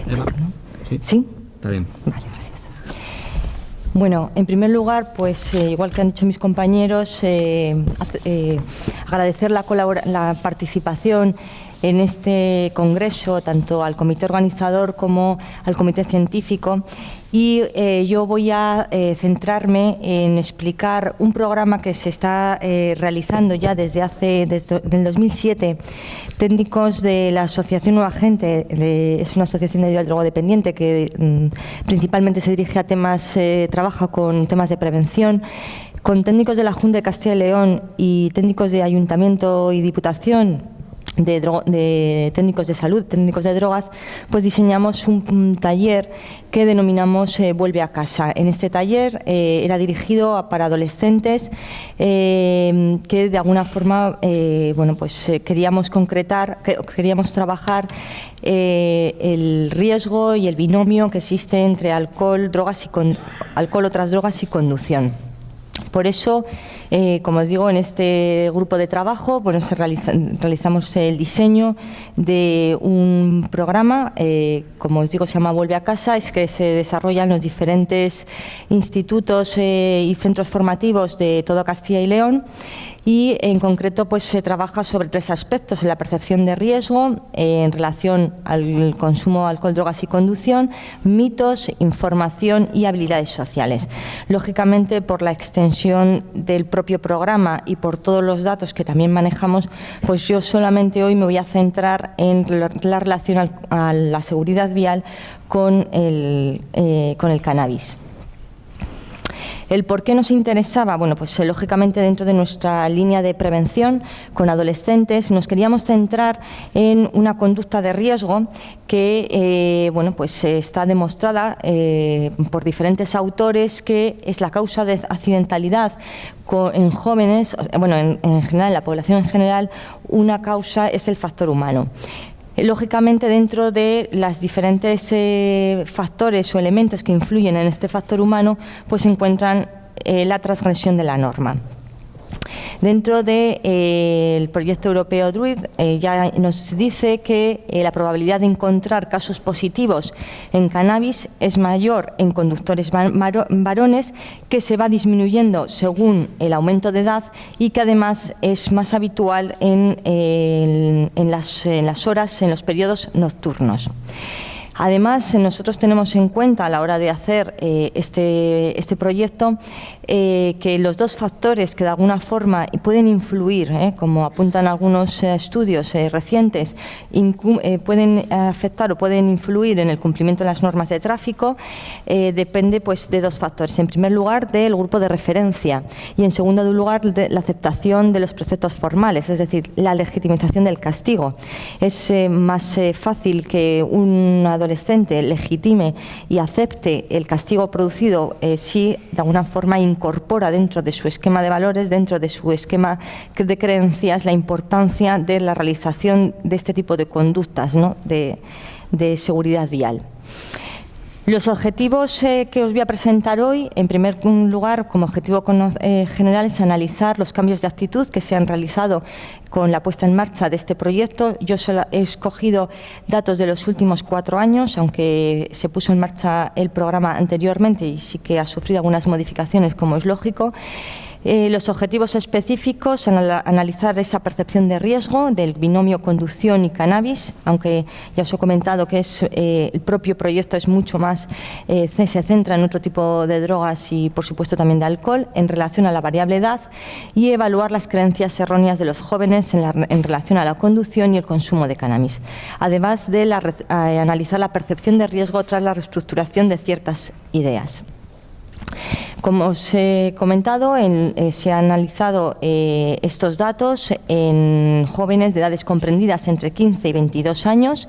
Eva, ¿Sí? Está bien. Vale. Bueno, en primer lugar, pues igual que han dicho mis compañeros, agradecer la participación en este congreso, tanto al comité organizador como al comité científico. Y yo voy a centrarme en explicar un programa que se está realizando ya desde el 2007. Técnicos de la Asociación Nueva Gente, es una asociación de ayuda al drogodependiente que principalmente se dirige a temas, trabaja con temas de prevención, con técnicos de la Junta de Castilla y León y técnicos de Ayuntamiento y Diputación, de técnicos de salud, técnicos de drogas, pues diseñamos un taller que denominamos Vuelve a casa. En este taller era dirigido para adolescentes que de alguna forma queríamos trabajar el riesgo y el binomio que existe entre alcohol, otras drogas y conducción. Por eso, como os digo, en este grupo de trabajo realizamos el diseño de un programa, como os digo, se llama Vuelve a Casa, es que se desarrolla en los diferentes institutos y centros formativos de toda Castilla y León. Y en concreto pues se trabaja sobre 3 aspectos: la percepción de riesgo en relación al consumo de alcohol, drogas y conducción, mitos, información y habilidades sociales. Lógicamente, por la extensión del propio programa y por todos los datos que también manejamos, pues yo solamente hoy me voy a centrar en la relación a la seguridad vial con el cannabis. ¿El por qué nos interesaba? Bueno, pues lógicamente dentro de nuestra línea de prevención con adolescentes nos queríamos centrar en una conducta de riesgo que bueno, pues está demostrada por diferentes autores que es la causa de accidentalidad en jóvenes, bueno, en general, en la población en general, una causa es el factor humano. Lógicamente, dentro de los diferentes factores o elementos que influyen en este factor humano, pues se encuentran la transgresión de la norma. Dentro del proyecto europeo DRUID ya nos dice que la probabilidad de encontrar casos positivos en cannabis es mayor en conductores varones, que se va disminuyendo según el aumento de edad y que además es más habitual en las horas, en los periodos nocturnos. Además, nosotros tenemos en cuenta a la hora de hacer este proyecto que los 2 factores que de alguna forma pueden influir, como apuntan algunos estudios recientes, pueden afectar o pueden influir en el cumplimiento de las normas de tráfico, depende pues de 2 factores. En primer lugar, del grupo de referencia y en segundo lugar, de la aceptación de los preceptos formales, es decir, la legitimización del castigo. Es más fácil que un adolescente legitime y acepte el castigo producido si de alguna forma incorpora dentro de su esquema de valores, dentro de su esquema de creencias, la importancia de la realización de este tipo de conductas, ¿no?, de seguridad vial. Los objetivos que os voy a presentar hoy, en primer lugar, como objetivo general, es analizar los cambios de actitud que se han realizado con la puesta en marcha de este proyecto. Yo solo he escogido datos de los últimos 4 años, aunque se puso en marcha el programa anteriormente y sí que ha sufrido algunas modificaciones, como es lógico. Los objetivos específicos, analizar esa percepción de riesgo del binomio conducción y cannabis, aunque ya os he comentado que el propio proyecto es mucho más, se centra en otro tipo de drogas y por supuesto también de alcohol, en relación a la variable edad, y evaluar las creencias erróneas de los jóvenes en relación a la conducción y el consumo de cannabis, además de analizar la percepción de riesgo tras la reestructuración de ciertas ideas. Como os he comentado, se han analizado estos datos en jóvenes de edades comprendidas entre 15 y 22 años.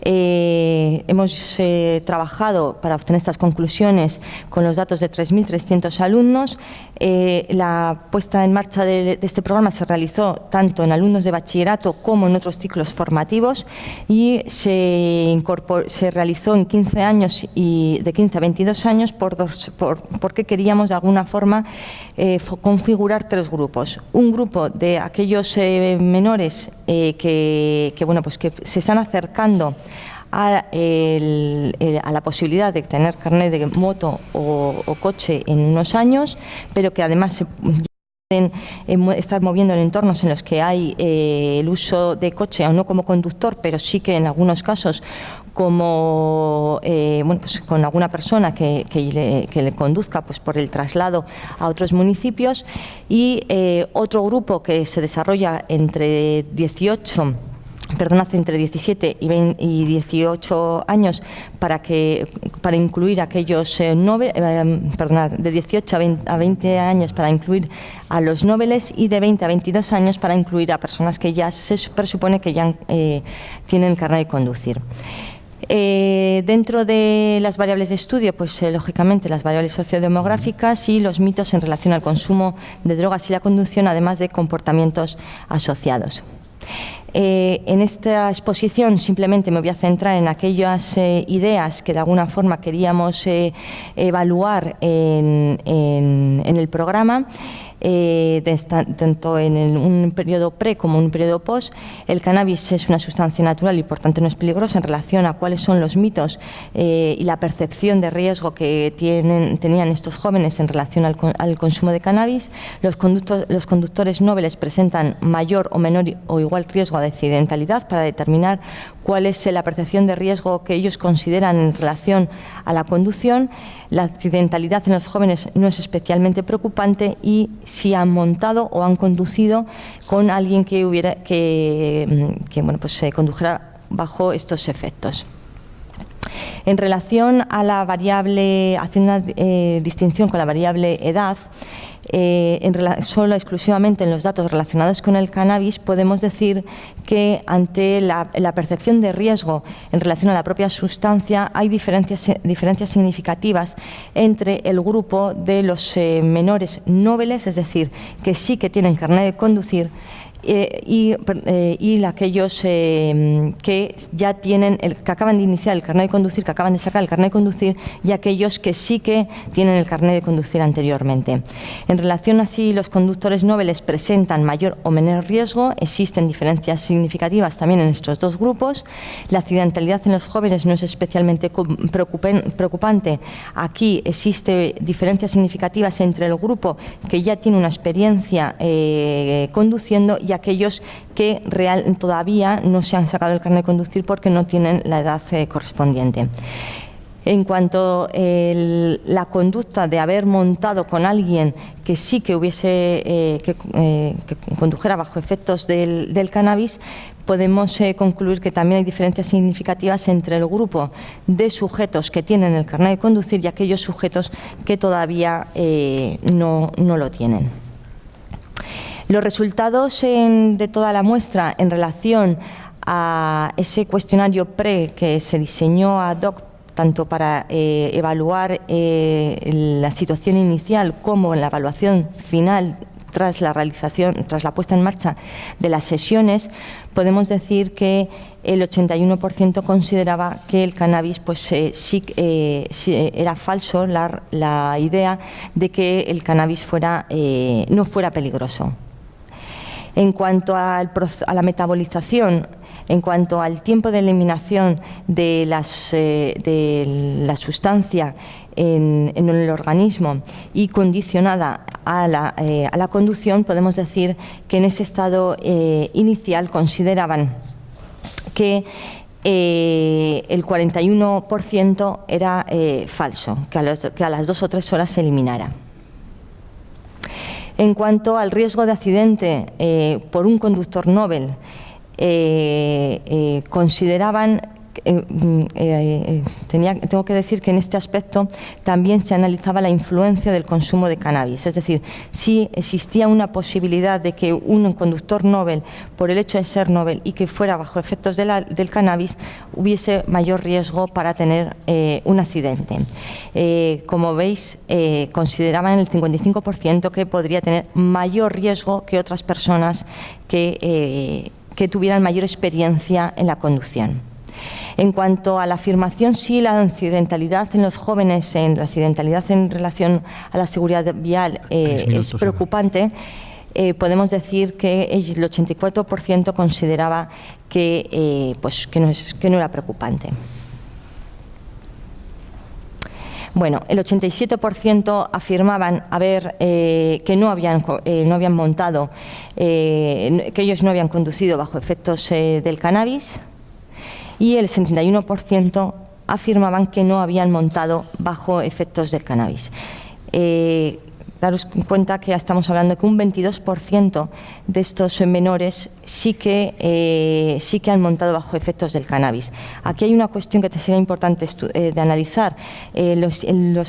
Hemos trabajado para obtener estas conclusiones con los datos de 3.300 alumnos. La puesta en marcha de este programa se realizó tanto en alumnos de bachillerato como en otros ciclos formativos y se realizó en 15 años y de 15 a 22 años porque queríamos de alguna forma configurar 3 grupos. Un grupo de aquellos menores que se están acercando a la posibilidad de tener carnet de moto o coche en unos años, pero que además se pueden estar moviendo en entornos en los que hay el uso de coche, o no como conductor, pero sí que en algunos casos como con alguna persona que le conduzca pues por el traslado a otros municipios. Y otro grupo que se desarrolla entre 17 y 18 años para incluir a aquellos de 18 a 20 años para incluir a los noveles, y de 20 a 22 años para incluir a personas que ya se presupone que ya tienen carnet de conducir. Dentro de las variables de estudio, pues lógicamente las variables sociodemográficas y los mitos en relación al consumo de drogas y la conducción, además de comportamientos asociados. En esta exposición simplemente me voy a centrar en aquellas ideas que de alguna forma queríamos evaluar en el programa. Tanto en un periodo pre como un periodo post. El cannabis es una sustancia natural y por tanto no es peligrosa en relación a cuáles son los mitos y la percepción de riesgo que tenían estos jóvenes en relación al consumo de cannabis. Los conductores nobles presentan mayor o menor o igual riesgo de accidentalidad. Para determinar cuál es la percepción de riesgo que ellos consideran en relación a la conducción. La accidentalidad en los jóvenes no es especialmente preocupante y si han montado o han conducido con alguien que condujera bajo estos efectos. En relación a la variable, haciendo una distinción con la variable edad, solo exclusivamente en los datos relacionados con el cannabis podemos decir que ante la percepción de riesgo en relación a la propia sustancia hay diferencias significativas entre el grupo de los menores nobles, es decir, que sí que tienen carnet de conducir, y aquellos que ya tienen, que acaban de iniciar el carnet de conducir, que acaban de sacar el carnet de conducir, y aquellos que sí que tienen el carnet de conducir anteriormente. En relación así, los conductores nobles presentan mayor o menor riesgo, existen diferencias significativas también en estos dos grupos. La accidentalidad en los jóvenes no es especialmente preocupante. Aquí existe diferencias significativas entre el grupo que ya tiene una experiencia conduciendo y aquellos que todavía no se han sacado el carnet de conducir porque no tienen la edad correspondiente. En cuanto a la conducta de haber montado con alguien que sí que hubiese que condujera bajo efectos del cannabis, podemos concluir que también hay diferencias significativas entre el grupo de sujetos que tienen el carnet de conducir y aquellos sujetos que todavía no lo tienen. Los resultados de toda la muestra en relación a ese cuestionario PRE que se diseñó ad hoc tanto para evaluar la situación inicial como la evaluación final tras la puesta en marcha de las sesiones, podemos decir que el 81% consideraba que el cannabis sí era falso la idea de que el cannabis no fuera peligroso. En cuanto a la metabolización, en cuanto al tiempo de eliminación de la sustancia en el organismo y condicionada a la conducción, podemos decir que en ese estado inicial consideraban que el 41% era falso, que a las 2 o 3 horas se eliminara. En cuanto al riesgo de accidente por un conductor novel, consideraban, tengo que decir que en este aspecto también se analizaba la influencia del consumo de cannabis, es decir, si existía una posibilidad de que un conductor novel, por el hecho de ser novel y que fuera bajo efectos del cannabis, hubiese mayor riesgo para tener un accidente. Como veis, consideraban el 55% que podría tener mayor riesgo que otras personas que tuvieran mayor experiencia en la conducción. En cuanto a la afirmación, sí, la accidentalidad en los jóvenes, la accidentalidad en relación a la seguridad vial es preocupante. Podemos decir que el 84% consideraba que no era preocupante. Bueno, el 87% afirmaban que no habían montado, que ellos no habían conducido bajo efectos del cannabis, y el 71% afirmaban que no habían montado bajo efectos del cannabis. Daros cuenta que estamos hablando que un 22% de estos menores sí que han montado bajo efectos del cannabis. Aquí hay una cuestión que sería importante de analizar. Los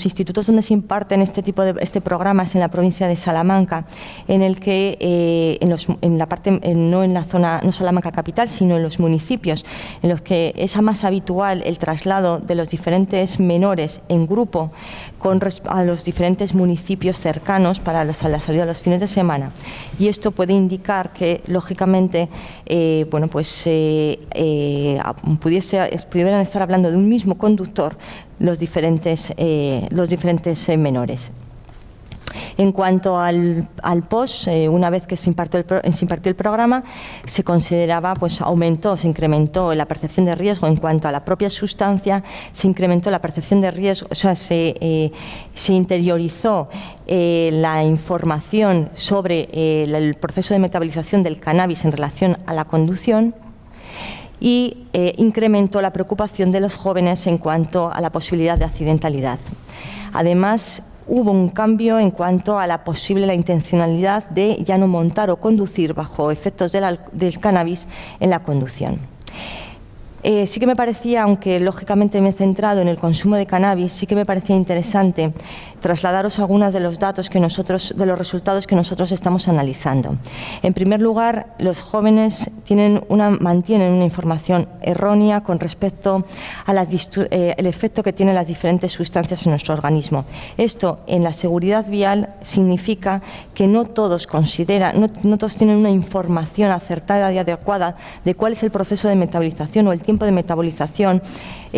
institutos donde se imparten este programa es en la provincia de Salamanca, en el que no en la zona, no Salamanca capital, sino en los municipios, en los que es más habitual el traslado de los diferentes menores en grupo a los diferentes municipios cercanos para la salida de los fines de semana. Y esto puede indicar que, lógicamente, bueno, pues, pudieran estar hablando de un mismo conductor los diferentes menores. En cuanto al POS, una vez que se impartió el programa, se consideraba, pues se incrementó la percepción de riesgo en cuanto a la propia sustancia, se incrementó la percepción de riesgo, o sea, se interiorizó la información sobre el proceso de metabolización del cannabis en relación a la conducción, y incrementó la preocupación de los jóvenes en cuanto a la posibilidad de accidentalidad. Además, hubo un cambio en cuanto a la intencionalidad de ya no montar o conducir bajo efectos del cannabis en la conducción. Sí que me parecía, aunque lógicamente me he centrado en el consumo de cannabis, sí que me parecía interesante trasladaros algunos de los datos de los resultados que nosotros estamos analizando. En primer lugar, los jóvenes mantienen una información errónea con respecto a el efecto que tienen las diferentes sustancias en nuestro organismo. Esto, en la seguridad vial, significa que no todos tienen una información acertada y adecuada de cuál es el proceso de metabolización o el tiempo de metabolización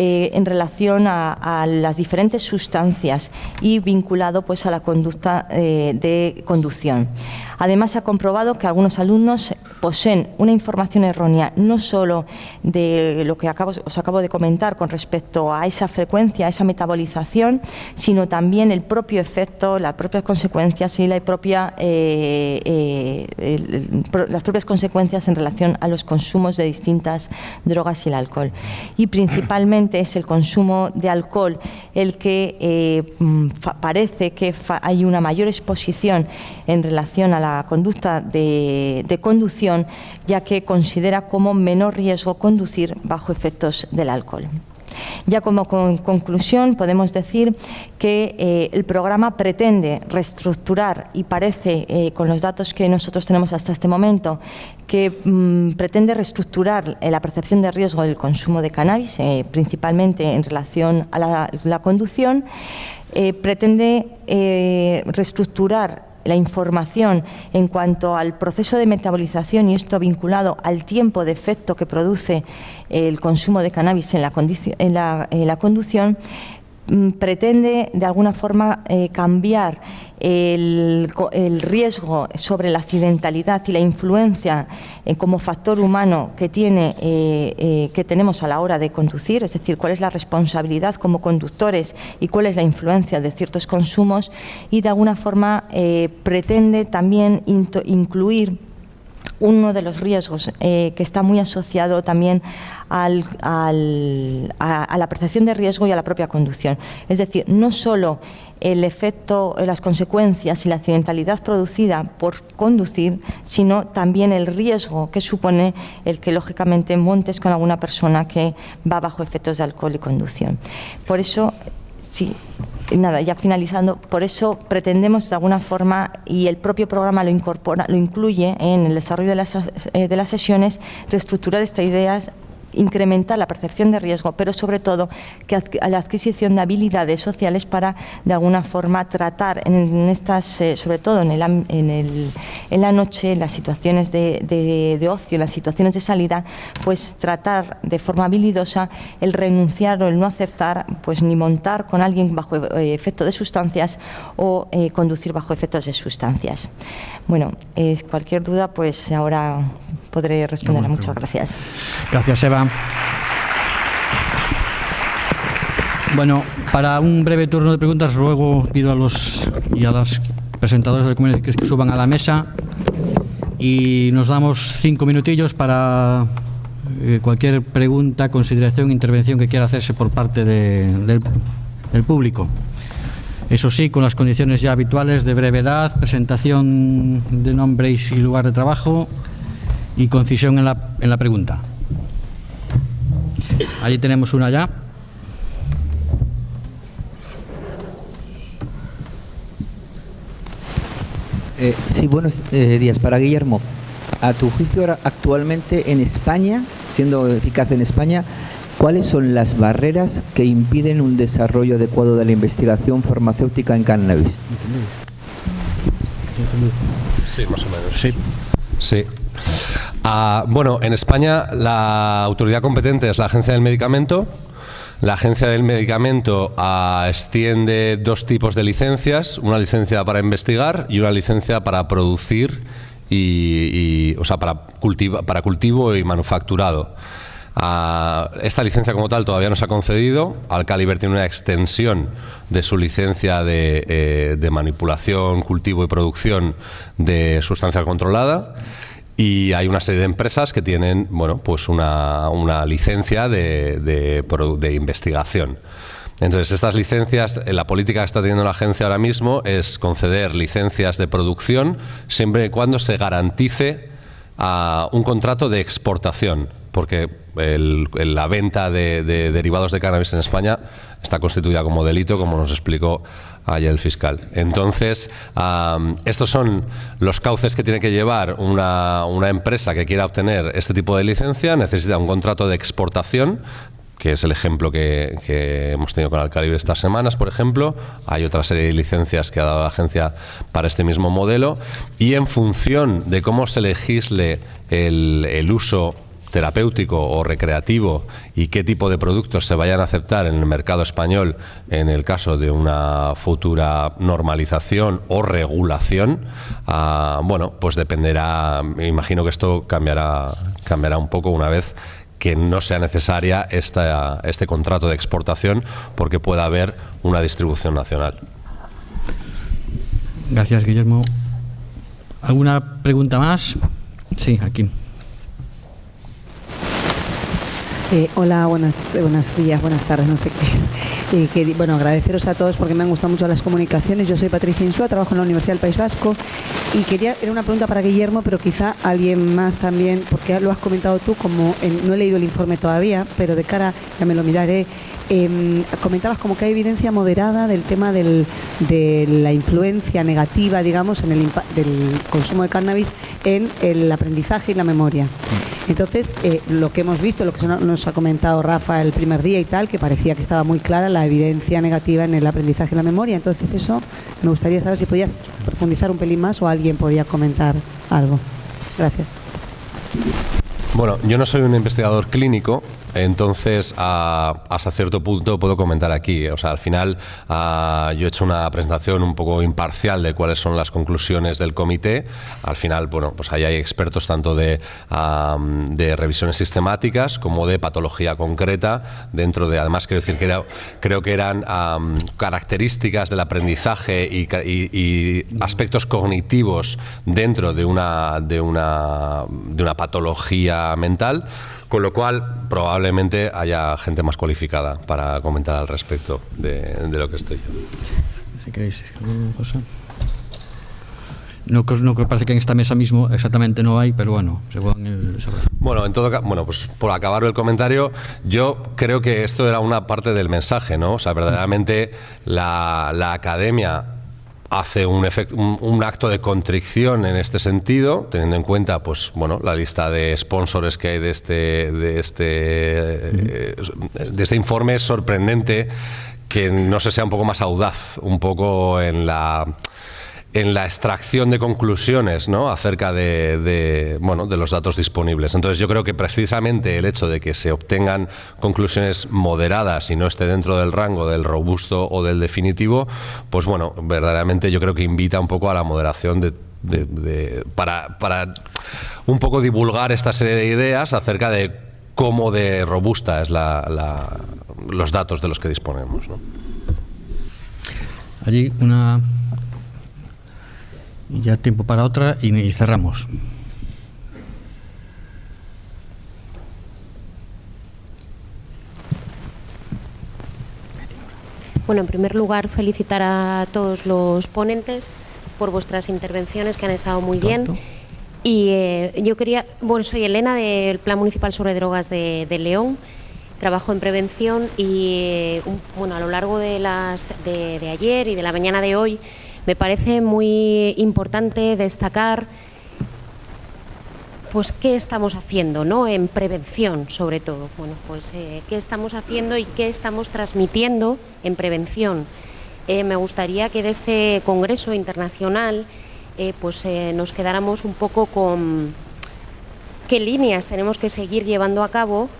en relación a las diferentes sustancias y vinculado, pues, a la conducta de conducción. Además, se ha comprobado que algunos alumnos poseen una información errónea no solo de lo que os acabo de comentar con respecto a esa frecuencia, a esa metabolización, sino también el propio efecto, las propias consecuencias y las propias consecuencias en relación a los consumos de distintas drogas y el alcohol. Y principalmente es el consumo de alcohol el que parece que hay una mayor exposición en relación a la conducta de conducción, ya que considera como menor riesgo conducir bajo efectos del alcohol. Ya como conclusión podemos decir que el programa pretende reestructurar, y parece, con los datos que nosotros tenemos hasta este momento, que pretende reestructurar la percepción de riesgo del consumo de cannabis, principalmente en relación a la conducción. Pretende reestructurar la información en cuanto al proceso de metabolización, y esto vinculado al tiempo de efecto que produce el consumo de cannabis en la conducción. Pretende de alguna forma cambiar el riesgo sobre la accidentalidad y la influencia como factor humano que tenemos a la hora de conducir, es decir, cuál es la responsabilidad como conductores y cuál es la influencia de ciertos consumos, y de alguna forma pretende también incluir uno de los riesgos que está muy asociado también a la percepción de riesgo y a la propia conducción. Es decir, no solo el efecto, las consecuencias y la accidentalidad producida por conducir, sino también el riesgo que supone el que, lógicamente, montes con alguna persona que va bajo efectos de alcohol y conducción. Por eso, sí, nada, ya finalizando, por eso pretendemos de alguna forma, y el propio programa lo incluye en el desarrollo de las sesiones, reestructurar estas ideas, incrementar la percepción de riesgo, pero sobre todo la adquisición de habilidades sociales para de alguna forma tratar en estas, sobre todo en la noche, en las situaciones de ocio, en las situaciones de salida, pues tratar de forma habilidosa el renunciar o el no aceptar, pues ni montar con alguien bajo efecto de sustancias o conducir bajo efectos de sustancias. Bueno, cualquier duda, pues ahora podré responder. Muchas gracias. Gracias, Eva. Bueno, para un breve turno de preguntas, pido a los y a las presentadores del comité que suban a la mesa, y nos damos 5 minutillos para cualquier pregunta, consideración, intervención que quiera hacerse por parte del público. Eso sí, con las condiciones ya habituales de brevedad, presentación de nombres y lugar de trabajo y concisión en la pregunta. Allí tenemos una ya. Sí, buenos días. Para Guillermo, a tu juicio actualmente en España, siendo eficaz en España, ¿Cuáles son las barreras que impiden un desarrollo adecuado de la investigación farmacéutica en cannabis? Sí, más o menos. Sí. Bueno, en España la autoridad competente es la Agencia del Medicamento. La Agencia del Medicamento extiende dos tipos de licencias, una licencia para investigar y una licencia para producir o sea, para cultivo y manufacturado. Esta licencia como tal todavía no se ha concedido. Alcaliber tiene una extensión de su licencia de manipulación, cultivo y producción de sustancia controlada. Y hay una serie de empresas que tienen, bueno, pues una licencia de investigación. Entonces, estas licencias, la política que está teniendo la agencia ahora mismo es conceder licencias de producción siempre y cuando se garantice un contrato de exportación, porque la venta de derivados de cannabis en España está constituida como delito, como nos explicó ayer el fiscal. Entonces, estos son los cauces que tiene que llevar una empresa que quiera obtener este tipo de licencia. Necesita un contrato de exportación, que es el ejemplo que hemos tenido con Alcaliber estas semanas, por ejemplo. Hay otra serie de licencias que ha dado la agencia para este mismo modelo, y en función de cómo se legisle el uso terapéutico o recreativo y qué tipo de productos se vayan a aceptar en el mercado español en el caso de una futura normalización o regulación, bueno, pues dependerá. Me imagino que esto cambiará un poco una vez que no sea necesaria este contrato de exportación, porque pueda haber una distribución nacional. Gracias, Guillermo. ¿Alguna pregunta más? Sí, aquí. Hola, buenos días, buenas tardes, no sé qué es. Bueno, agradeceros a todos porque me han gustado mucho las comunicaciones. Yo soy Patricia Insúa, trabajo en la Universidad del País Vasco y era una pregunta para Guillermo, pero quizá alguien más también, porque lo has comentado tú, no he leído el informe todavía, pero de cara, ya me lo miraré. Comentabas como que hay evidencia moderada del tema de la influencia negativa, digamos, del consumo de cannabis en el aprendizaje y la memoria. Entonces, lo que hemos visto, lo que nos ha comentado Rafa el primer día y tal, que parecía que estaba muy clara la evidencia negativa en el aprendizaje y la memoria. Entonces, eso me gustaría saber si podías profundizar un pelín más o alguien podía comentar algo. Gracias. Bueno, yo no soy un investigador clínico, entonces hasta cierto punto puedo comentar aquí. O sea, al final yo he hecho una presentación un poco imparcial de cuáles son las conclusiones del comité. Al final, bueno, pues ahí hay expertos tanto de revisiones sistemáticas como de patología concreta dentro de, además quiero decir que creo que eran características del aprendizaje y aspectos cognitivos dentro de una patología mental, con lo cual probablemente haya gente más cualificada para comentar al respecto de lo que estoy yo. Si queréis alguna cosa. No parece que en esta mesa mismo exactamente no hay, pero bueno, según Bueno, en todo caso, pues por acabar el comentario, yo creo que esto era una parte del mensaje, ¿no? O sea, verdaderamente la academia hace un acto de contrición en este sentido, teniendo en cuenta, pues bueno, la lista de sponsors que hay de este informe. Es sorprendente que no se sea un poco más audaz, un poco en la extracción de conclusiones, ¿no?, acerca de los datos disponibles. Entonces yo creo que precisamente el hecho de que se obtengan conclusiones moderadas y no esté dentro del rango del robusto o del definitivo, pues bueno, verdaderamente yo creo que invita un poco a la moderación para un poco divulgar esta serie de ideas acerca de cómo de robusta es los datos de los que disponemos, ¿no? Allí una... Y ya tiempo para otra y cerramos. Bueno, en primer lugar, felicitar a todos los ponentes por vuestras intervenciones, que han estado muy bien. Y yo soy Elena, del Plan Municipal sobre Drogas de León. Trabajo en prevención y a lo largo de ayer y de la mañana de hoy me parece muy importante destacar pues qué estamos haciendo, ¿no?, en prevención, sobre todo. Bueno, pues qué estamos haciendo y qué estamos transmitiendo en prevención. Me gustaría que de este congreso internacional pues nos quedáramos un poco con qué líneas tenemos que seguir llevando a cabo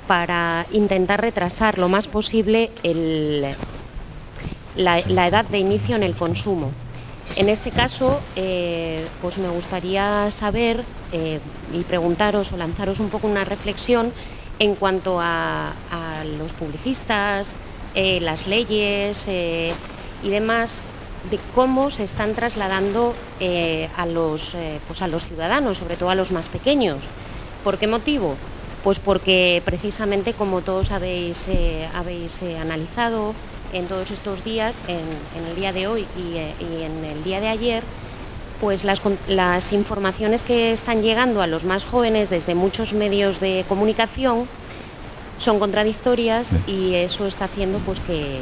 para intentar retrasar lo más posible la edad de inicio en el consumo. En este caso, pues me gustaría saber y preguntaros o lanzaros un poco una reflexión en cuanto a los publicistas, las leyes y demás, de cómo se están trasladando a los ciudadanos, sobre todo a los más pequeños. ¿Por qué motivo? Pues porque precisamente, como todos habéis analizado en todos estos días, en el día de hoy y en el día de ayer, pues las informaciones que están llegando a los más jóvenes desde muchos medios de comunicación son contradictorias, y eso está haciendo pues que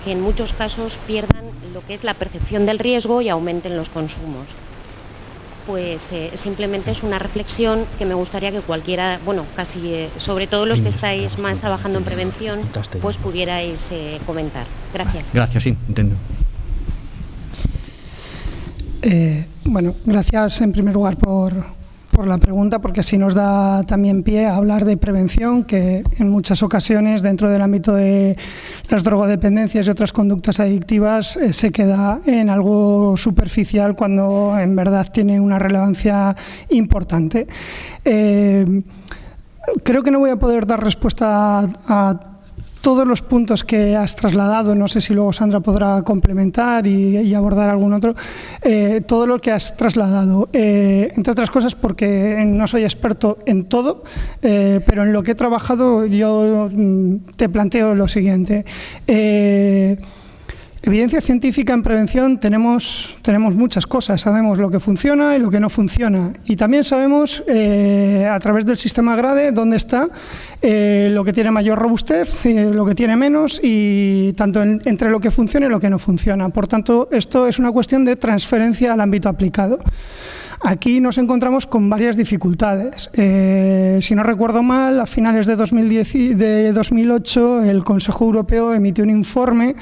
en muchos casos pierdan lo que es la percepción del riesgo y aumenten los consumos. Pues simplemente es una reflexión que me gustaría que cualquiera, bueno, casi sobre todo los que estáis más trabajando en prevención, pues pudierais comentar. Gracias. Gracias, sí, entiendo. Bueno, gracias en primer lugar por la pregunta, porque así nos da también pie a hablar de prevención, que en muchas ocasiones dentro del ámbito de las drogodependencias y otras conductas adictivas se queda en algo superficial cuando en verdad tiene una relevancia importante. Creo que no voy a poder dar respuesta a todos los puntos que has trasladado, no sé si luego Sandra podrá complementar y abordar algún otro, todo lo que has trasladado, entre otras cosas porque no soy experto en todo, pero en lo que he trabajado yo te planteo lo siguiente. Evidencia científica en prevención tenemos muchas cosas, sabemos lo que funciona y lo que no funciona, y también sabemos a través del sistema GRADE dónde está lo que tiene mayor robustez, lo que tiene menos, y tanto entre lo que funciona y lo que no funciona. Por tanto, esto es una cuestión de transferencia al ámbito aplicado. Aquí nos encontramos con varias dificultades. Si no recuerdo mal, a finales de 2008 el Consejo Europeo emitió un informe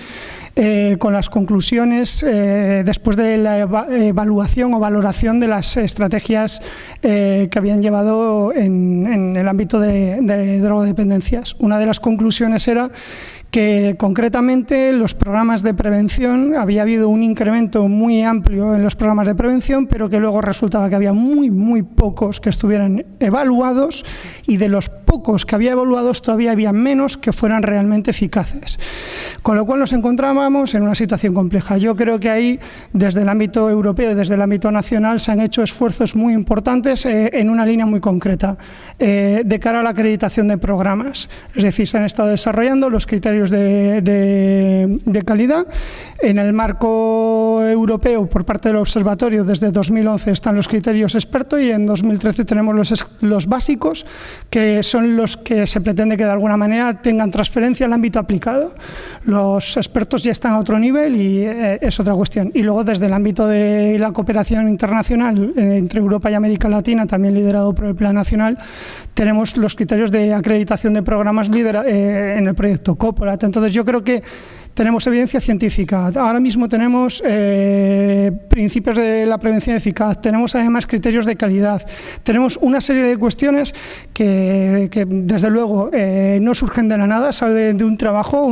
con las conclusiones después de la evaluación o valoración de las estrategias que habían llevado en el ámbito de drogodependencias. Una de las conclusiones era que concretamente los programas de prevención, había habido un incremento muy amplio en los programas de prevención, pero que luego resultaba que había muy pocos que estuvieran evaluados, y de los pocos que había evaluados todavía había menos que fueran realmente eficaces. Con lo cual nos encontrábamos en una situación compleja. Yo creo que ahí, desde el ámbito europeo y desde el ámbito nacional, se han hecho esfuerzos muy importantes en una línea muy concreta, de cara a la acreditación de programas. Es decir, se han estado desarrollando los criterios de calidad. En el marco europeo, por parte del observatorio, desde 2011 están los criterios expertos, y en 2013 tenemos los básicos, que son los que se pretende que de alguna manera tengan transferencia al ámbito aplicado. Los expertos ya están a otro nivel y es otra cuestión. Y luego, desde el ámbito de la cooperación internacional entre Europa y América Latina, también liderado por el Plan Nacional, tenemos los criterios de acreditación de programas en el proyecto COPOLAT. Entonces, yo creo que tenemos evidencia científica. Ahora mismo tenemos principios de la prevención eficaz, tenemos además criterios de calidad, tenemos una serie de cuestiones que desde luego no surgen de la nada, salen de un trabajo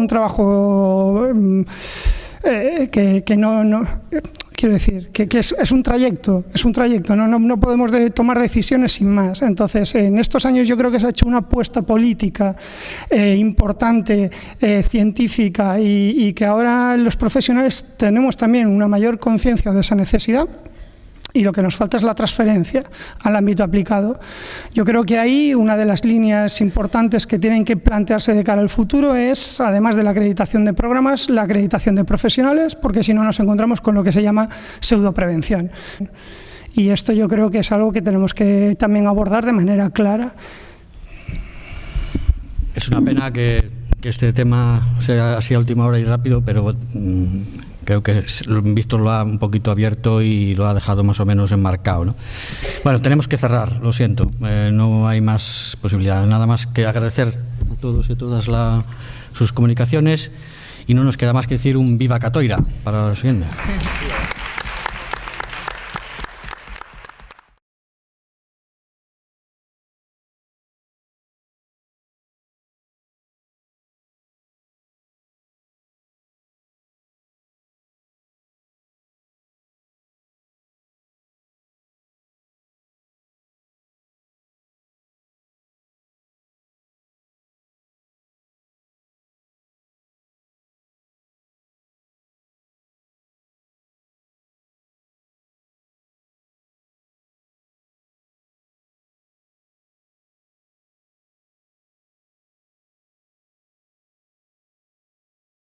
que no quiero decir, que es un trayecto, no podemos tomar decisiones sin más. Entonces, en estos años yo creo que se ha hecho una apuesta política importante, científica, y que ahora los profesionales tenemos también una mayor conciencia de esa necesidad. Y lo que nos falta es la transferencia al ámbito aplicado. Yo creo que ahí una de las líneas importantes que tienen que plantearse de cara al futuro es, además de la acreditación de programas, la acreditación de profesionales, porque si no nos encontramos con lo que se llama pseudoprevención. Y esto yo creo que es algo que tenemos que también abordar de manera clara. Es una pena que este tema sea así a última hora y rápido, pero creo que Víctor lo ha un poquito abierto y lo ha dejado más o menos enmarcado, ¿no? Bueno, tenemos que cerrar, lo siento, no hay más posibilidad. Nada más que agradecer a todos y a todas sus comunicaciones y no nos queda más que decir un viva Catoira para la siguiente.